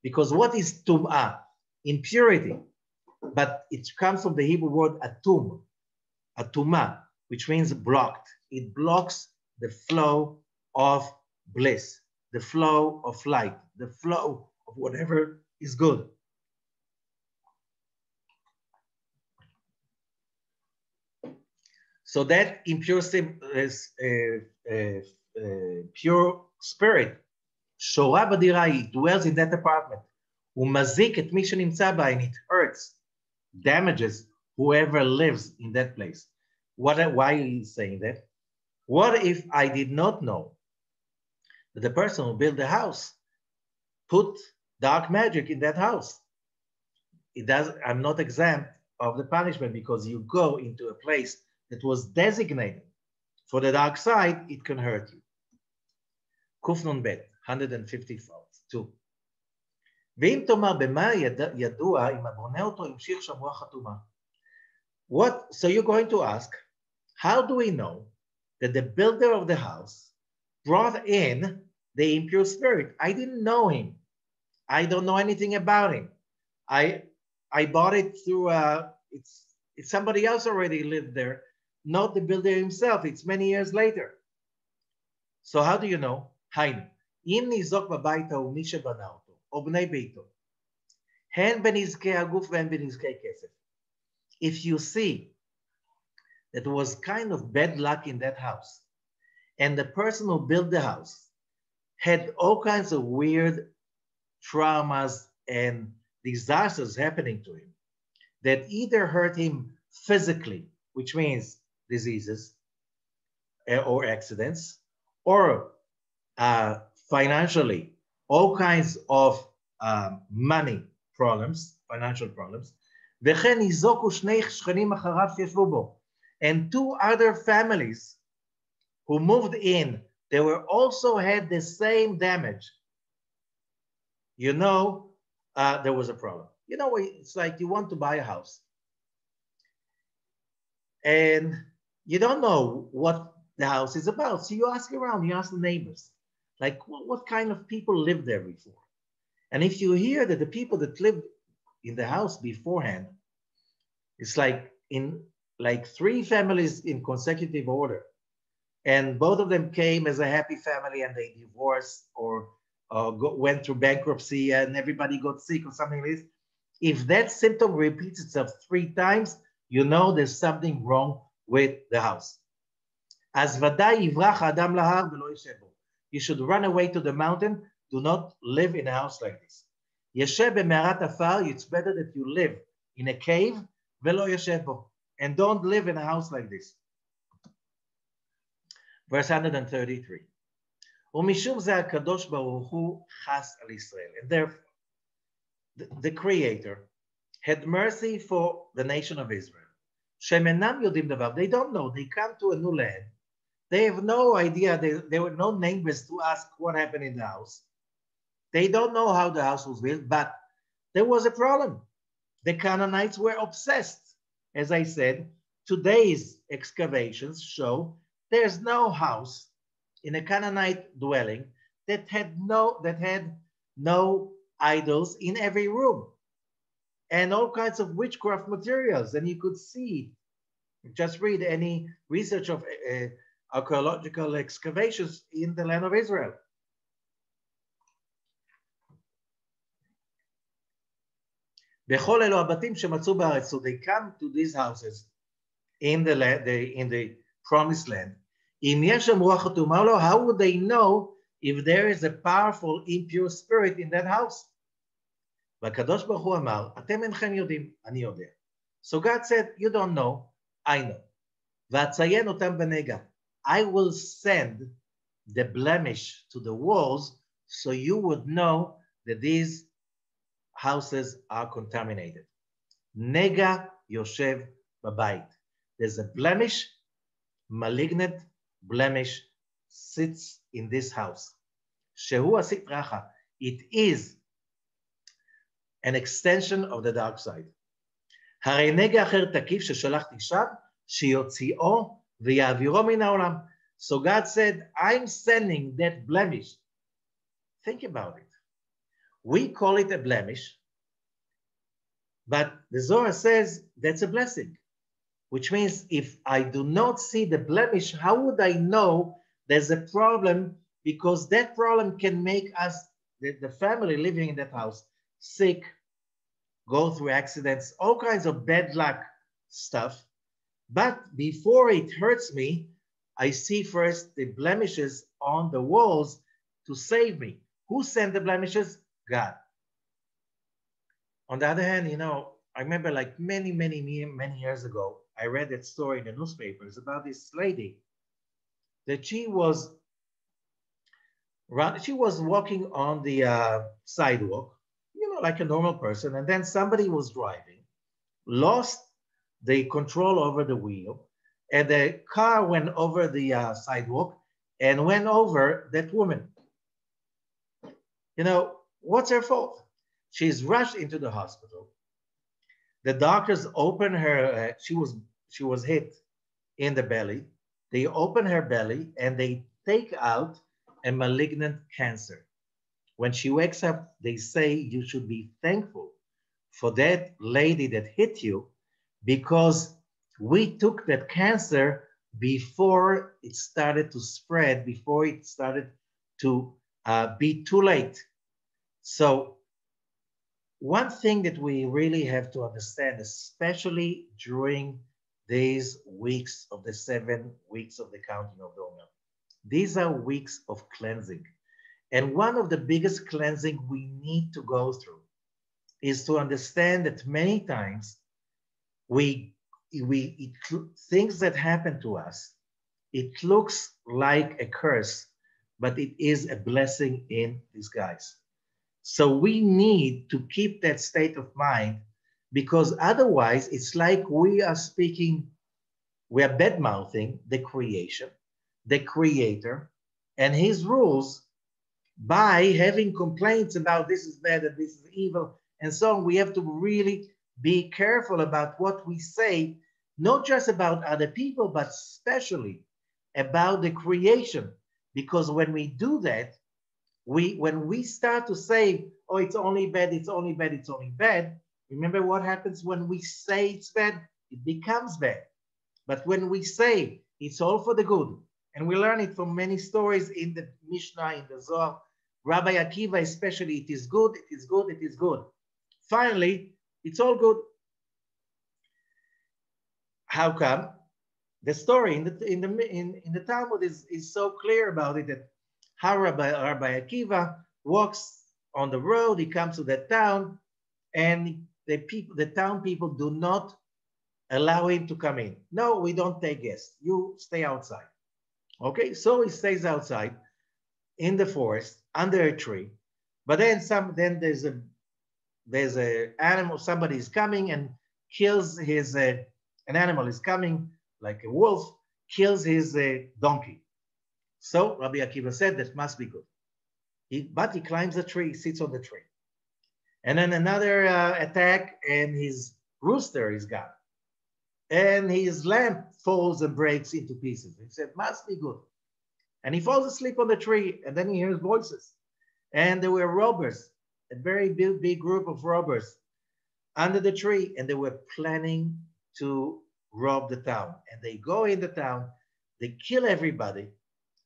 Because what is tum'ah? Impurity. But it comes from the Hebrew word atum, atuma, which means blocked. It blocks the flow of bliss, the flow of light, the flow of whatever is good. So that impure pure spirit, shora b'dirai, dwells in that apartment. Umazik et mi shenimtza ba, and it hurts, damages whoever lives in that place. Why are you saying that? What if I did not know that the person who built the house put dark magic in that house? I'm not exempt of the punishment, because you go into a place that was designated for the dark side, it can hurt you. Kuf Nun Bet, 152. ואם תאמר במה ידוע אם הבונה אותו המשיך שמוע חתומה. What? So you're going to ask, how do we know that the builder of the house brought in the impure spirit? I didn't know him. I don't know anything about him. I bought it through, it's somebody else already lived there, not the builder himself. It's many years later. So how do you know? Hainu. אם ניזוק בבית ההוא מי שבנה אותו, או בני ביתו, הן בנזקי הגוף והן בנזקי כסף. If you see that there was kind of bad luck in that house, and the person who built the house had all kinds of weird traumas and disasters happening to him that either hurt him physically, which means diseases or accidents, or financially, all kinds of money problems, financial problems. And two other families who moved in, they were also had the same damage. You know, there was a problem. You know, it's like you want to buy a house and you don't know what the house is about. So you ask around, you ask the neighbors, like what kind of people lived there before? And if you hear that the people that lived in the house beforehand, it's like in like 3 families in consecutive order, and both of them came as a happy family and they divorced or went through bankruptcy and everybody got sick or something like this. If that symptom repeats itself 3 times, you know there's something wrong with the house. As vaday yivrach adam lahar v'lo yeshev bo. You should run away to the mountain. Do not live in a house like this. Yeshev b'me'arat afar. It's better that you live in a cave v'lo yeshev bo, and don't live in a house like this. Verse 133. Umishum ze hakadosh baruch hu chas al Yisrael. And therefore, the Creator had mercy for the nation of Israel. Shemenam yodim davar. They don't know. They come to a new land. They have no idea. There were no neighbors to ask what happened in the house. They don't know how the house was built, but there was a problem. The Canaanites were obsessed. As I said, today's excavations show there's no house in a Canaanite dwelling that had no idols in every room and all kinds of witchcraft materials. And you could see, just read any research of archaeological excavations in the land of Israel. בכל אלו הבתים שמצאו בארץ, so they come to these houses in the promised land. אם יש שם רוח חתומה לו, how would they know if there is a powerful impure spirit in that house? והקדוש ברוך הוא אמר, אתם אינכם יודעים, אני יודע. So God said, you don't know, I know. ואציין אותם בנגע. I will send the blemish to the walls so you would know that these houses are contaminated. Nega yoshev babayit. There's a blemish, malignant blemish sits in this house. Shehu asit racha. It is an extension of the dark side. הרי נגע אחר תקיף ששלחתי שם, שיוציאו ויעבירו מן העולם. So God said, I'm sending that blemish. Think about it. We call it a blemish, but the Zohar says that's a blessing, which means if I do not see the blemish, how would I know there's a problem? Because that problem can make us, the family living in that house, sick, go through accidents, all kinds of bad luck stuff. But before it hurts me, I see first the blemishes on the walls to save me. Who sent the blemishes? God. On the other hand, I remember like many years ago, I read that story in the newspapers about this lady that she was walking on the sidewalk, like a normal person, and then somebody was driving, lost the control over the wheel, and the car went over the sidewalk and went over that woman. What's her fault? She's rushed into the hospital. The doctors open her, she was hit in the belly. They open her belly and they take out a malignant cancer. When she wakes up, they say you should be thankful for that lady that hit you because we took that cancer before it started to spread, before it started to be too late. So one thing that we really have to understand, especially during these weeks of the 7 weeks of the counting of the Omer, these are weeks of cleansing. And one of the biggest cleansing we need to go through is to understand that many times things that happen to us, it looks like a curse, but it is a blessing in disguise. So we need to keep that state of mind because otherwise it's like we are bad-mouthing the creation, the creator, and his rules by having complaints about this is bad and this is evil and so on. We have to really be careful about what we say, not just about other people, but especially about the creation. Because when we do that, when we start to say, oh, it's only bad, it's only bad, it's only bad, remember what happens when we say it's bad? It becomes bad. But when we say it's all for the good, and we learn it from many stories in the Mishnah, in the Zohar, Rabbi Akiva especially, it is good, it is good, it is good. Finally, it's all good. How come? The story in the Talmud is so clear about it that how Rabbi Akiva walks on the road, he comes to that town, and the town people do not allow him to come in. No, we don't take guests. You stay outside. Okay, so he stays outside in the forest under a tree. But then there's a animal. Somebody is coming and kills his. An animal is coming, like a wolf, kills his donkey. So Rabbi Akiva said that must be good. But he climbs the tree, sits on the tree. And then another attack, and his rooster is gone. And his lamp falls and breaks into pieces. He said, must be good. And he falls asleep on the tree, and then he hears voices. And there were robbers, a very big group of robbers under the tree, and they were planning to rob the town. And they go in the town, they kill everybody,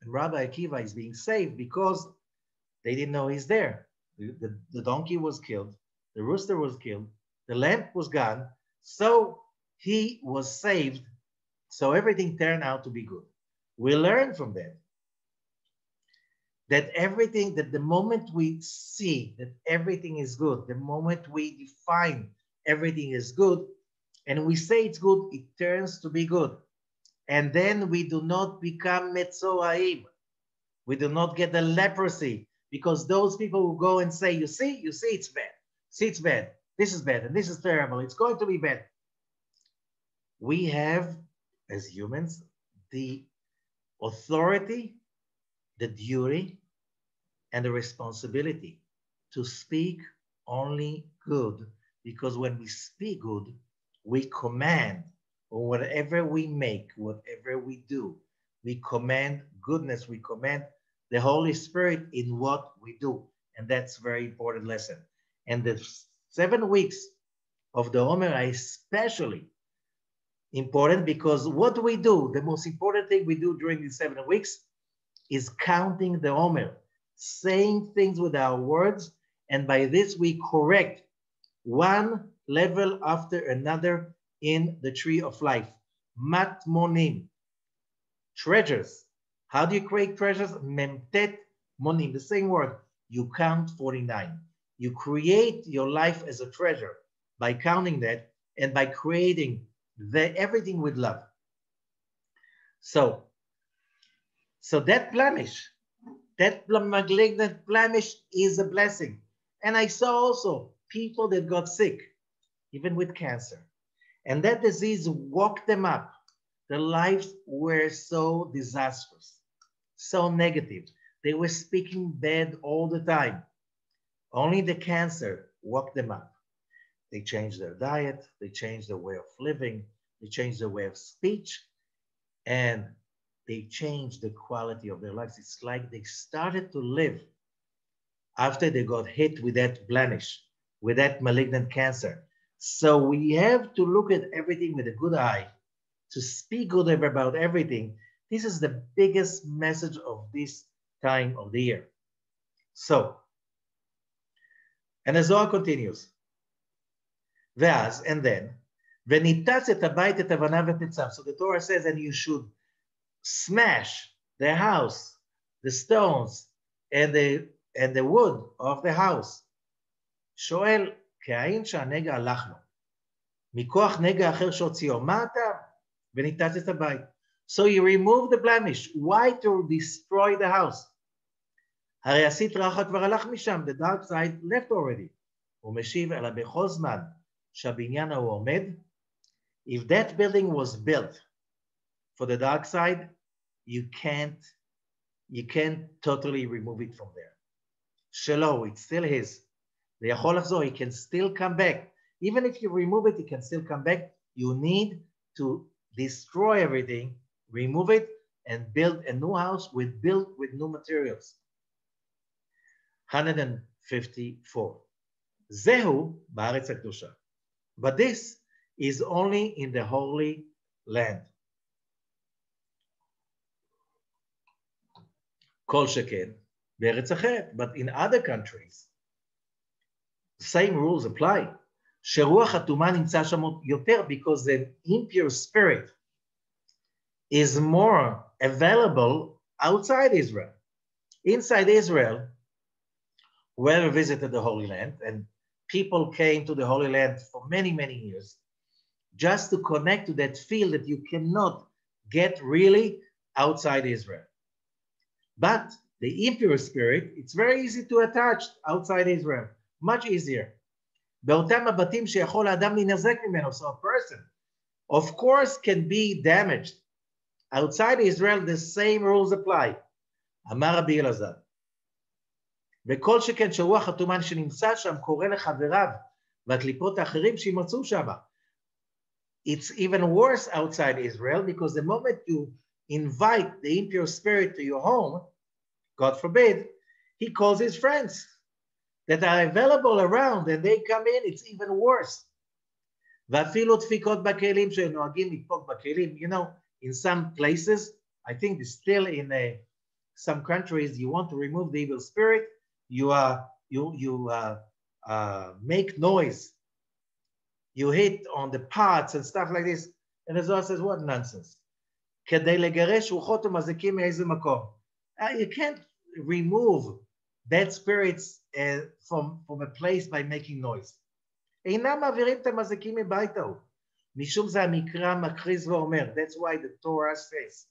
and Rabbi Akiva is being saved because they didn't know he's there. The donkey was killed, the rooster was killed, the lamp was gone, so he was saved, so everything turned out to be good. We learn from that everything, that the moment we see that everything is good, the moment we define everything is good, and we say it's good, it turns to be good. And then we do not become Metzoraim. We do not get the leprosy, because those people who go and say, you see, it's bad. See, it's bad. This is bad, and this is terrible. It's going to be bad. We have, as humans, the authority, the duty, and the responsibility to speak only good, because when we speak good, we command, or whatever we make, whatever we do, we command goodness, we command the Holy Spirit in what we do. And that's a very important lesson. And the 7 weeks of the Omer are especially important, because what do we do? The most important thing we do during these 7 weeks is counting the Omer, saying things with our words, and by this we correct one level after another in the tree of life. Matmonim, treasures. How do you create treasures? Memtet monim, the same word. You count 49. You create your life as a treasure by counting that and by creating everything with love. So that blemish, that malignant blemish is a blessing. And I saw also people that got sick, even with cancer. And that disease woke them up. Their lives were so disastrous, so negative. They were speaking bad all the time. Only the cancer woke them up. They changed their diet, they changed their way of living, they changed their way of speech, and they changed the quality of their lives. It's like they started to live after they got hit with that blemish, with that malignant cancer. So we have to look at everything with a good eye, to speak good about everything. This is the biggest message of this time of the year. So, and the Zohar continues. And then, וניתץ את הבית, את הבנה ותצם. So the Torah says, and you should smash the house, the stones, and the wood of the house. שואל, כהאין שהנגע הלך לו, מכוח נגע אחר שהוציאו, מה אתה? וניתץ את הבית. So you remove the blemish. Why? To destroy the house. הרי הסטרא אחרא כבר הלך משם, the dark side left already. הוא משיב, אלא בכל זמן שהבניין ההוא עומד, if that building was built for the dark side, you can't totally remove it from there. שלו, it's still his. ויכול לחזור, he can still come back. Even if you remove it, he can still come back. You need to destroy everything, remove it, and build a new house built with new materials. 154. Zehu בארץ הקדושה. But this is only in the Holy Land. כל שכן בארץ אחרת. But in other countries, the same rules apply. שרוח הטומאה נמצא שם יותר, because the impure spirit is more available outside Israel. Inside Israel, whoever visited the Holy Land, and people came to the Holy Land for many, many years, just to connect to that field that you cannot get really outside Israel. But the impure spirit, it's very easy to attach outside Israel, much easier. באותם הבתים שיכול האדם להינזק ממנו, so a person, of course, can be damaged. Outside Israel, the same rules apply. אמר רבי אלעזר, וכל שכן שרוח הטומאה שנמצא שם קורא לחבריו והקליפות האחרים שימצאו שם. It's even worse outside Israel because the moment you invite the impure spirit to your home, God forbid, he calls his friends that are available around and they come in, it's even worse. ואפילו דפיקות בכלים שנוהגים לדפוק בכלים, you know, in some places, I think still in some countries, you want to remove the evil spirit, you make noise, you hit on the pots and stuff like this, and the Zohar says, what nonsense. כדי לגרש רוחות ומזיקים מאיזה מקום. You can't remove bad spirits from a place by making noise. אינם מעבירים את המזיקים מבית ההוא. משום זה המקרא מכריז ואומר, that's why the Torah says,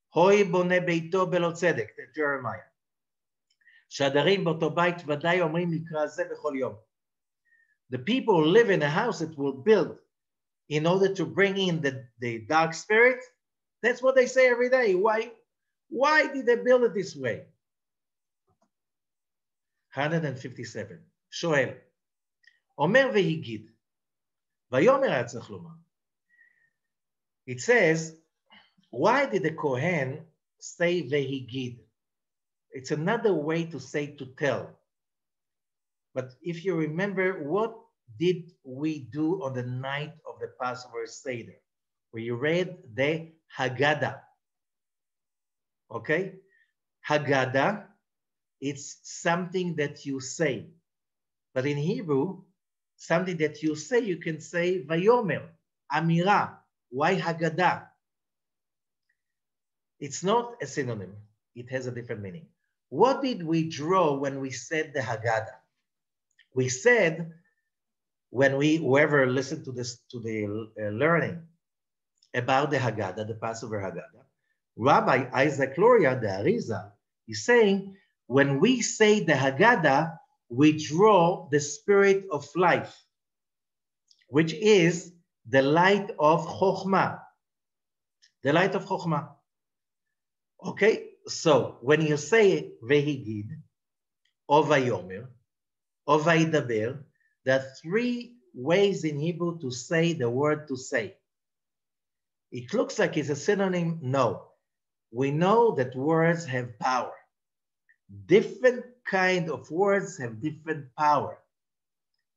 הוי בונה ביתו בלא צדק, that's Jeremiah. שהדרים באותו בית ודאי אומרים מקרא זה בכל יום. The people who live in a house that will build in order to bring in the dark spirit, that's what they say every day. Why did they build it this way? 157. שואל, אומר והגיד, ויאמר היה צריך לומר. It says, why did the Kohen say והגיד? It's another way to say to tell. But if you remember, what did we do on the night of the Passover Seder? We read the Haggadah. Okay? Haggadah, it's something that you say. But in Hebrew, something that you say, you can say Vayomer, Amira. Why Haggadah? It's not a synonym. It has a different meaning. What did we draw when we said the Haggadah? We said, when whoever listened to the learning about the Haggadah, the Passover Haggadah, Rabbi Isaac Luria, the Arizal, is saying, when we say the Haggadah, we draw the spirit of life, which is the light of Chokhmah. The light of Chokhmah. Okay, so when you say Vehigid, or Vayomer, or Vaidaber, there are three ways in Hebrew to say the word to say. It looks like it's a synonym. No. We know that words have power. Different kind of words have different power.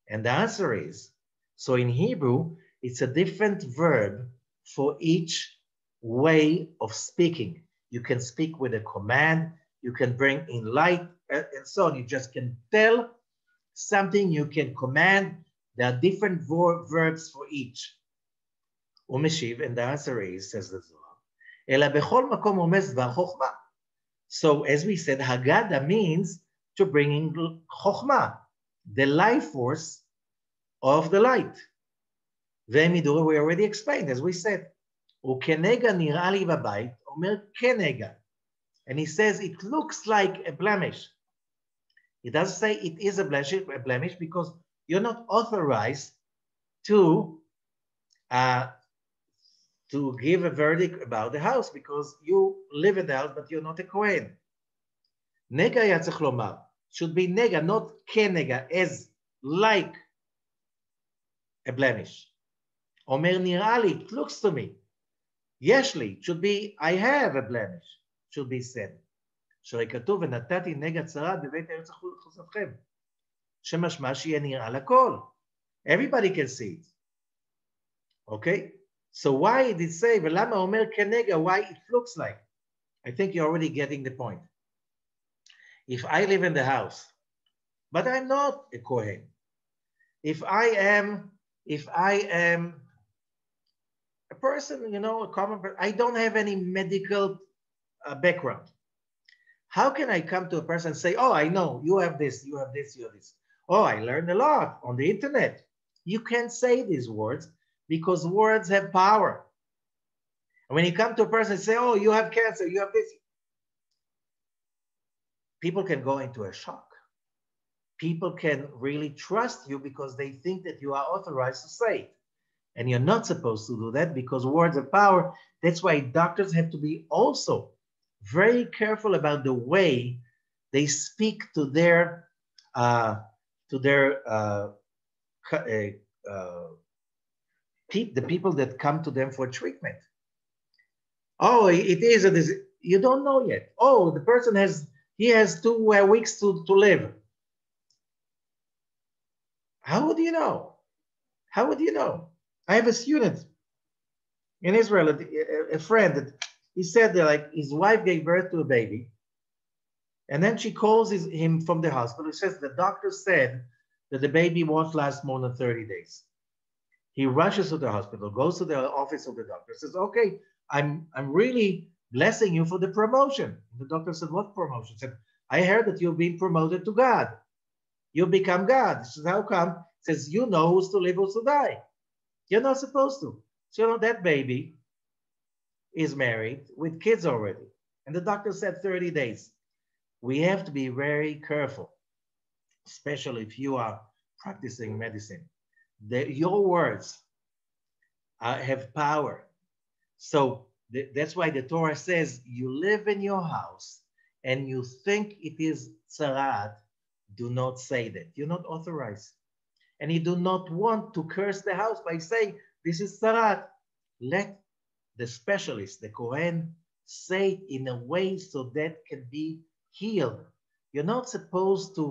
And the answer is, so in Hebrew, it's a different verb for each way of speaking. You can speak with a command, you can bring in light, and so on. You just can tell something, you can command. There are different verbs for each. Umeshiv, and the answer is, says the Zohar, Ela bechol makom omes dvar chokhmah. So as we said, Haggadah means to bring in Chokhmah, the life force of the light. Ve'midura, we already explained, as we said. Ukenega nir'a li b'bayit, omer kenega. And he says, it looks like a blemish. He doesn't say it is a blemish because you're not authorized to give a verdict about the house because you live in the house, but you're not a Kohen. Nega yatzich lomar should be nega, not kenega, as like a blemish. Omer nirali, it looks to me. Yeshli should be, I have a blemish, should be said. שהרי כתוב ונתתי נגע צרה בבית ארץ חוזתכם. שמשמע שיהיה נראה לכל. Everybody can see it. Okay? So why did it say, ולמה אומר כנגע, why it looks like? I think you're already getting the point. If I live in the house, but I'm not a Kohen, if I am a person, you know, a common person, I don't have any medical background. How can I come to a person and say, oh, I know, you have this, you have this, you have this. Oh, I learned a lot on the internet. You can't say these words because words have power. And when you come to a person and say, oh, you have cancer, you have this, people can go into a shock. People can really trust you because they think that you are authorized to say it. And you're not supposed to do that because words have power. That's why doctors have to be also very careful about the way They speak to their the people that come to them for treatment. Oh, it is a disease. You don't know yet. Oh, the person has 2 weeks to live. How would you know? How would you know? I have a student in Israel, a friend that he said that like his wife gave birth to a baby, and then she calls him from the hospital. He says the doctor said that the baby won't last more than 30 days. He rushes to the hospital, goes to the office of the doctor, says, "Okay, I'm really blessing you for the promotion." The doctor said, "What promotion?" He said, "I heard that you've been promoted to God. You become God." He says, "How come?" He says, "You know who's to live, who's to die. You're not supposed to." So you know that baby is married with kids already. And the doctor said 30 days. We have to be very careful, especially if you are practicing medicine. Your words have power. So that's why the Torah says you live in your house and you think it is tzarat, do not say that. You're not authorized. And you do not want to curse the house by saying, this is tzarat. Let the specialist, the Kohen, say it in a way so that can be healed. You're not supposed to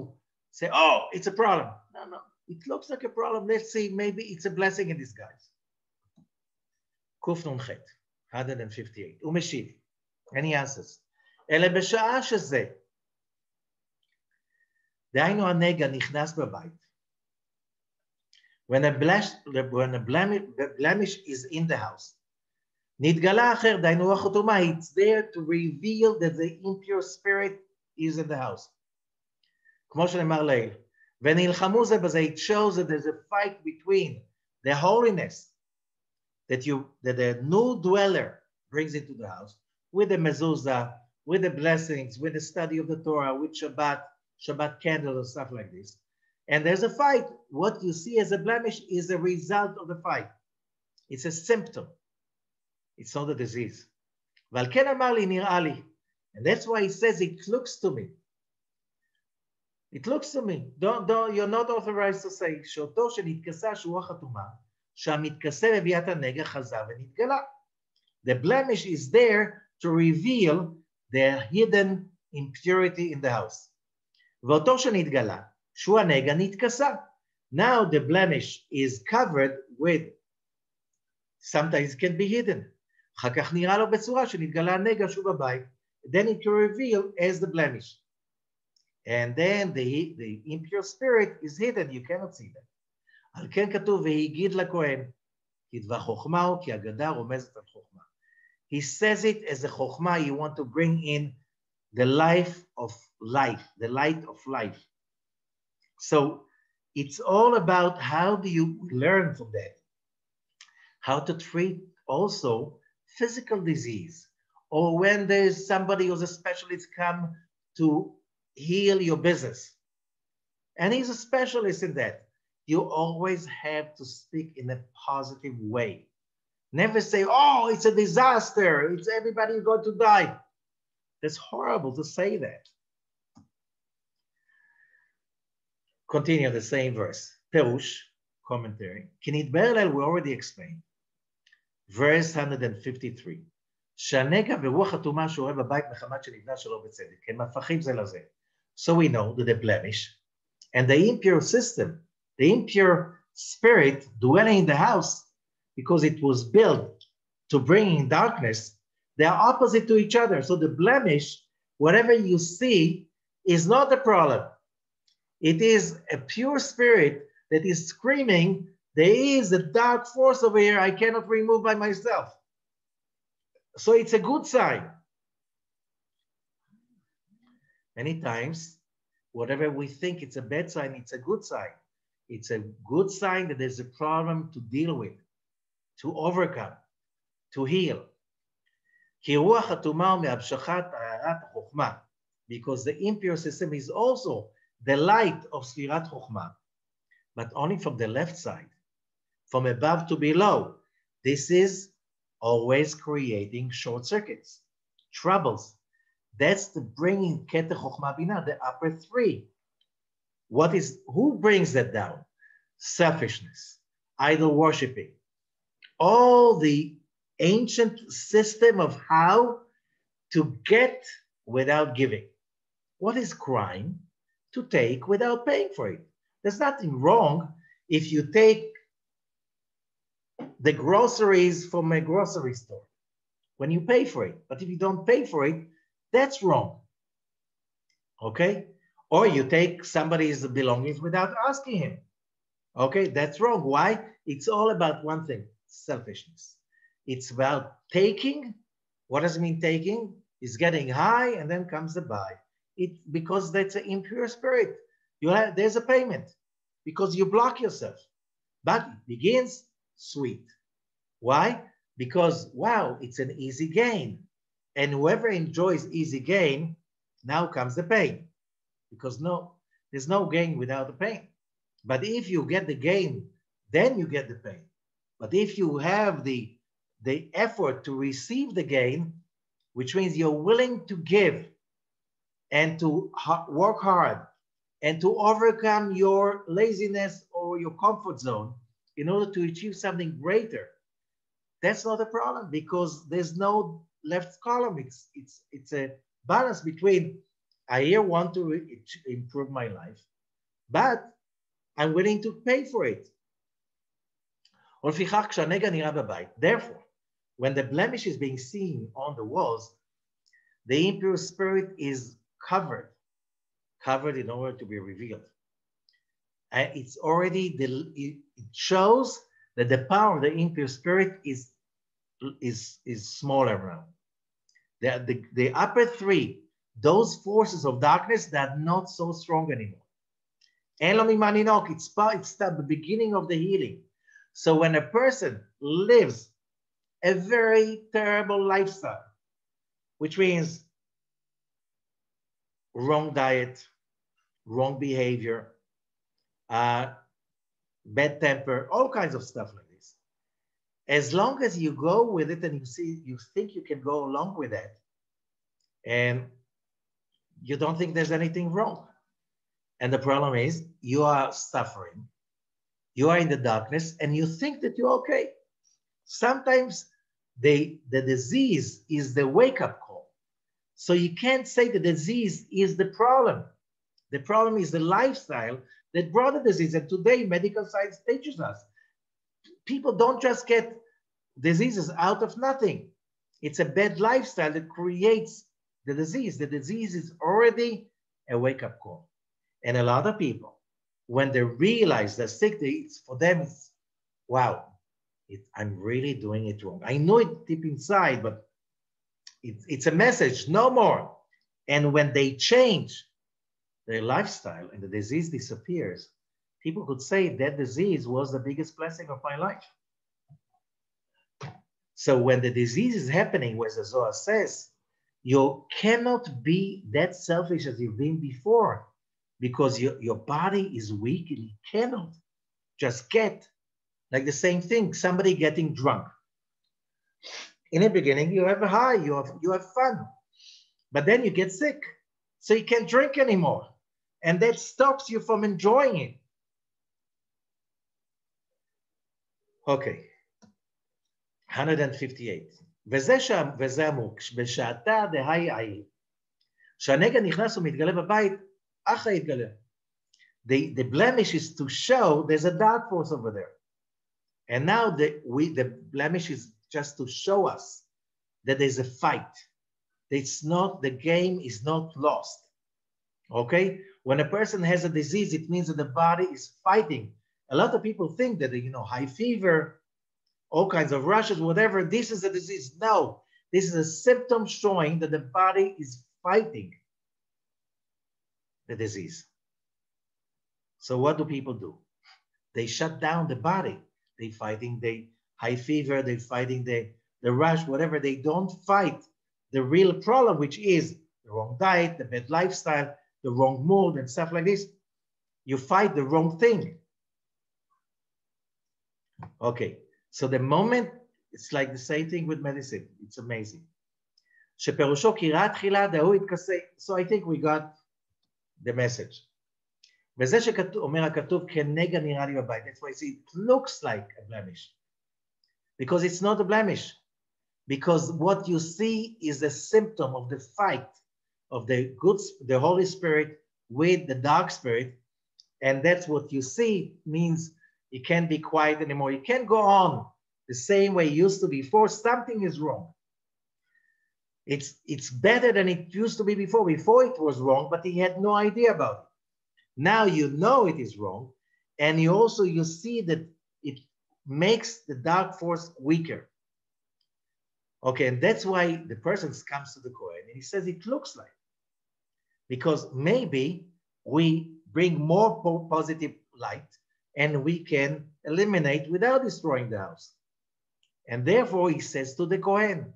say, oh, it's a problem. No. It looks like a problem. Let's see, maybe it's a blessing in disguise. Kuf Nun Chet, 158. Umeshiv. And he answers, Ele בשעה שזה. דהיינו הנגע נכנס בבית. When a blemish is in the house. נתגלה אחר, דהיינו החתומה, it's there to reveal that the impure spirit is in the house. כמו שנאמר לעיל. ונלחמו זה בזה, it shows that there's a fight between the holiness that the new dweller brings into the house with the mezuzah, with the blessings, with the study of the Torah, with Shabbat candles and stuff like this. And there's a fight. What you see as a blemish is a result of the fight. It's a symptom. It's not a disease. ועל כן אמר לי, נראה לי. And that's why he says, it looks to me. It looks to me. You're not authorized to say, שאותו שנתכסה שהוא החתומה, שהמתכסה בביאת הנגע חזר ונתגלה. The blemish is there to reveal the hidden impurity in the house. ואותו שנתגלה, שהוא הנגע נתכסה. Now the blemish is covered with, sometimes it can be hidden. אחר כך נראה לו בצורה שנתגלה הנגע שהוא בבית. Then it can reveal as the blemish. And then the impure spirit is hidden, you cannot see that. על כן כתוב, והגיד לכהן, כדבר חוכמה הוא, כי אגדה רומזת על חוכמה. He says it as a חוכמה, you want to bring in the life of life, the light of life. So it's all about how do you learn from that? How to treat also physical disease, or when there's somebody who's a specialist come to heal your business. And he's a specialist in that. You always have to speak in a positive way. Never say, oh, it's a disaster. It's everybody going to die. That's horrible to say that. Continue the same verse. Perush, commentary. Kinitber Lel, we already explained. Verse 153. שהנגע ורוח הטומאה שורה בבית מחמת שנבנה שלא בצדק. הם הפכים זה לזה. So we know that the blemish and the impure system, the impure spirit dwelling in the house, because it was built to bring in darkness, they are opposite to each other. So the blemish, whatever you see, is not the problem. It is a pure spirit that is screaming, there is a dark force over here I cannot remove by myself. So it's a good sign. Many times, whatever we think it's a bad sign, it's a good sign. It's a good sign that there's a problem to deal with, to overcome, to heal. Because the impure system is also the light of Sfirat Chokhmah, but only from the left side, from above to below. This is always creating short circuits, troubles. That's the bringing Keter Chokhmah Binah, the upper three. Who brings that down? Selfishness, idol worshiping, all the ancient system of how to get without giving. What is crime? To take without paying for it. There's nothing wrong if you take the groceries from a grocery store when you pay for it. But if you don't pay for it, that's wrong. Okay? Or you take somebody's belongings without asking him. Okay, that's wrong. Why? It's all about one thing, selfishness. It's about taking. What does it mean taking? It's getting high and then comes the buy. Because that's an impure spirit. There's a payment because you block yourself. But it begins sweet. Why? Because, wow, it's an easy gain. And whoever enjoys easy gain, now comes the pain. Because there's no gain without the pain. But if you get the gain, then you get the pain. But if you have the effort to receive the gain, which means you're willing to give and to work hard and to overcome your laziness or your comfort zone in order to achieve something greater, that's not a problem because there's no left column. It's a balance between I here want to improve my life, but I'm willing to pay for it. Therefore, when the blemish is being seen on the walls, the impure spirit is covered in order to be revealed. And it shows that the power of the impure spirit is smaller now. The upper three, those forces of darkness that are not so strong anymore. It's the beginning of the healing. So when a person lives a very terrible lifestyle, which means wrong diet, wrong behavior, bad temper, all kinds of stuff like this. As long as you go with it and you think you can go along with that, and you don't think there's anything wrong. And the problem is you are suffering, you are in the darkness, and you think that you're okay. Sometimes the disease is the wake-up call. So you can't say the disease is the problem. The problem is the lifestyle that brought the disease. And today, medical science teaches us, people don't just get diseases out of nothing. It's a bad lifestyle that creates the disease. The disease is already a wake-up call. And a lot of people, when they realize they're sick, for them, it's, wow, I'm really doing it wrong. I know it deep inside, but it's a message, no more. And when they change their lifestyle and the disease disappears, people could say that disease was the biggest blessing of my life. So when the disease is happening, as the Zohar says, you cannot be that selfish as you've been before because your body is weak and you cannot just get like the same thing, somebody getting drunk. In the beginning, you have a high, you have fun, but then you get sick, so you can't drink anymore. And that stops you from enjoying it. Okay, 158. וזה אמור, בשעתה דהי העיר, שהנגע נכנס ומתגלה בבית, אחלה יתגלה. The blemish is to show there's a dark force over there. And now the blemish is just to show us that there's a fight. It's not, the game is not lost. Okay? When a person has a disease, it means that the body is fighting. A lot of people think that, high fever, all kinds of rashes, whatever, this is a disease. No, this is a symptom showing that the body is fighting the disease. So what do people do? They shut down the body. They're fighting the high fever, they're fighting the rash, whatever. They don't fight the real problem, which is the wrong diet, the bad lifestyle, the wrong mood and stuff like this. You fight the wrong thing. Okay, so the moment, it's like the same thing with medicine. It's amazing. שפירושו קריאת תחילה דהוא יתכסה. So I think we got the message. וזה שאומר הכתוב כנגע נראה לי בבית. That's why I say it looks like a blemish. Because it's not a blemish. Because what you see is a symptom of the fight of the Holy Spirit with the dark spirit. And that's what you see means you can't be quiet anymore. You can't go on the same way it used to be before. Something is wrong. It's better than it used to be before. Before it was wrong, but he had no idea about it. Now you know it is wrong. And you see that it makes the dark force weaker. Okay, and that's why the person comes to the Kohen and he says it looks like. Because maybe we bring more positive light and we can eliminate without destroying the house. And therefore he says to the Kohen.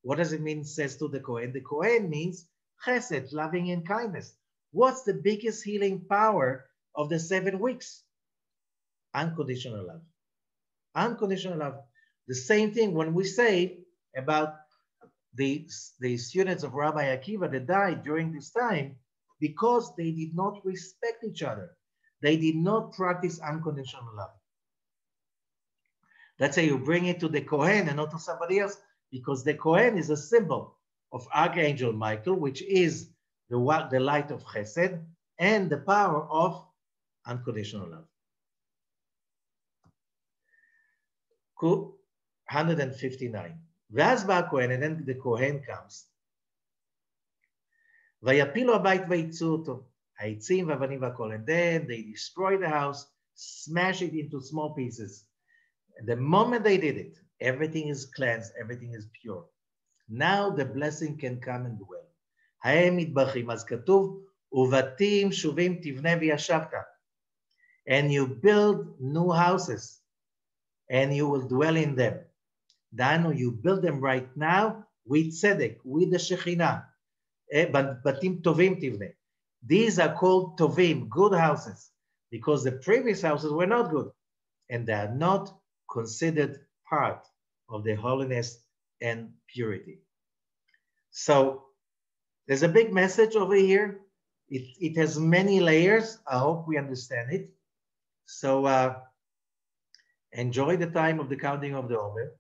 What does it mean, says to the Kohen? The Kohen means chesed, loving and kindness. What's the biggest healing power of the 7 weeks? Unconditional love. Unconditional love. The same thing when we say about the students of Rabbi Akiva that died during this time because they did not respect each other. They did not practice unconditional love. That's how you bring it to the Kohen and not to somebody else, because the Kohen is a symbol of Archangel Michael, which is the light of Chesed and the power of unconditional love. 159. ואז בא הכהן, and then the Kohen comes. ויפילו הבית ויצאו אותו. העצים והאבנים והכל. And then they destroy the house, smash it into small pieces. And the moment they did it, everything is cleansed, everything is pure. Now the blessing can come and dwell. הם מתברכים, אז כתוב, ובתים שובים תבנה וישבת. And you build new houses, and you will dwell in them. דהיינו, you build them right now with tzedek, with the Shekhinah. בתים טובים תבנה. These are called tovim, good houses, because the previous houses were not good, and they are not considered part of the holiness and purity. So there's a big message over here. It has many layers. I hope we understand it. So enjoy the time of the counting of the Omer.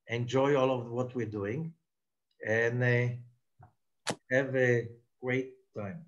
Enjoy all of what we're doing, and have a great time.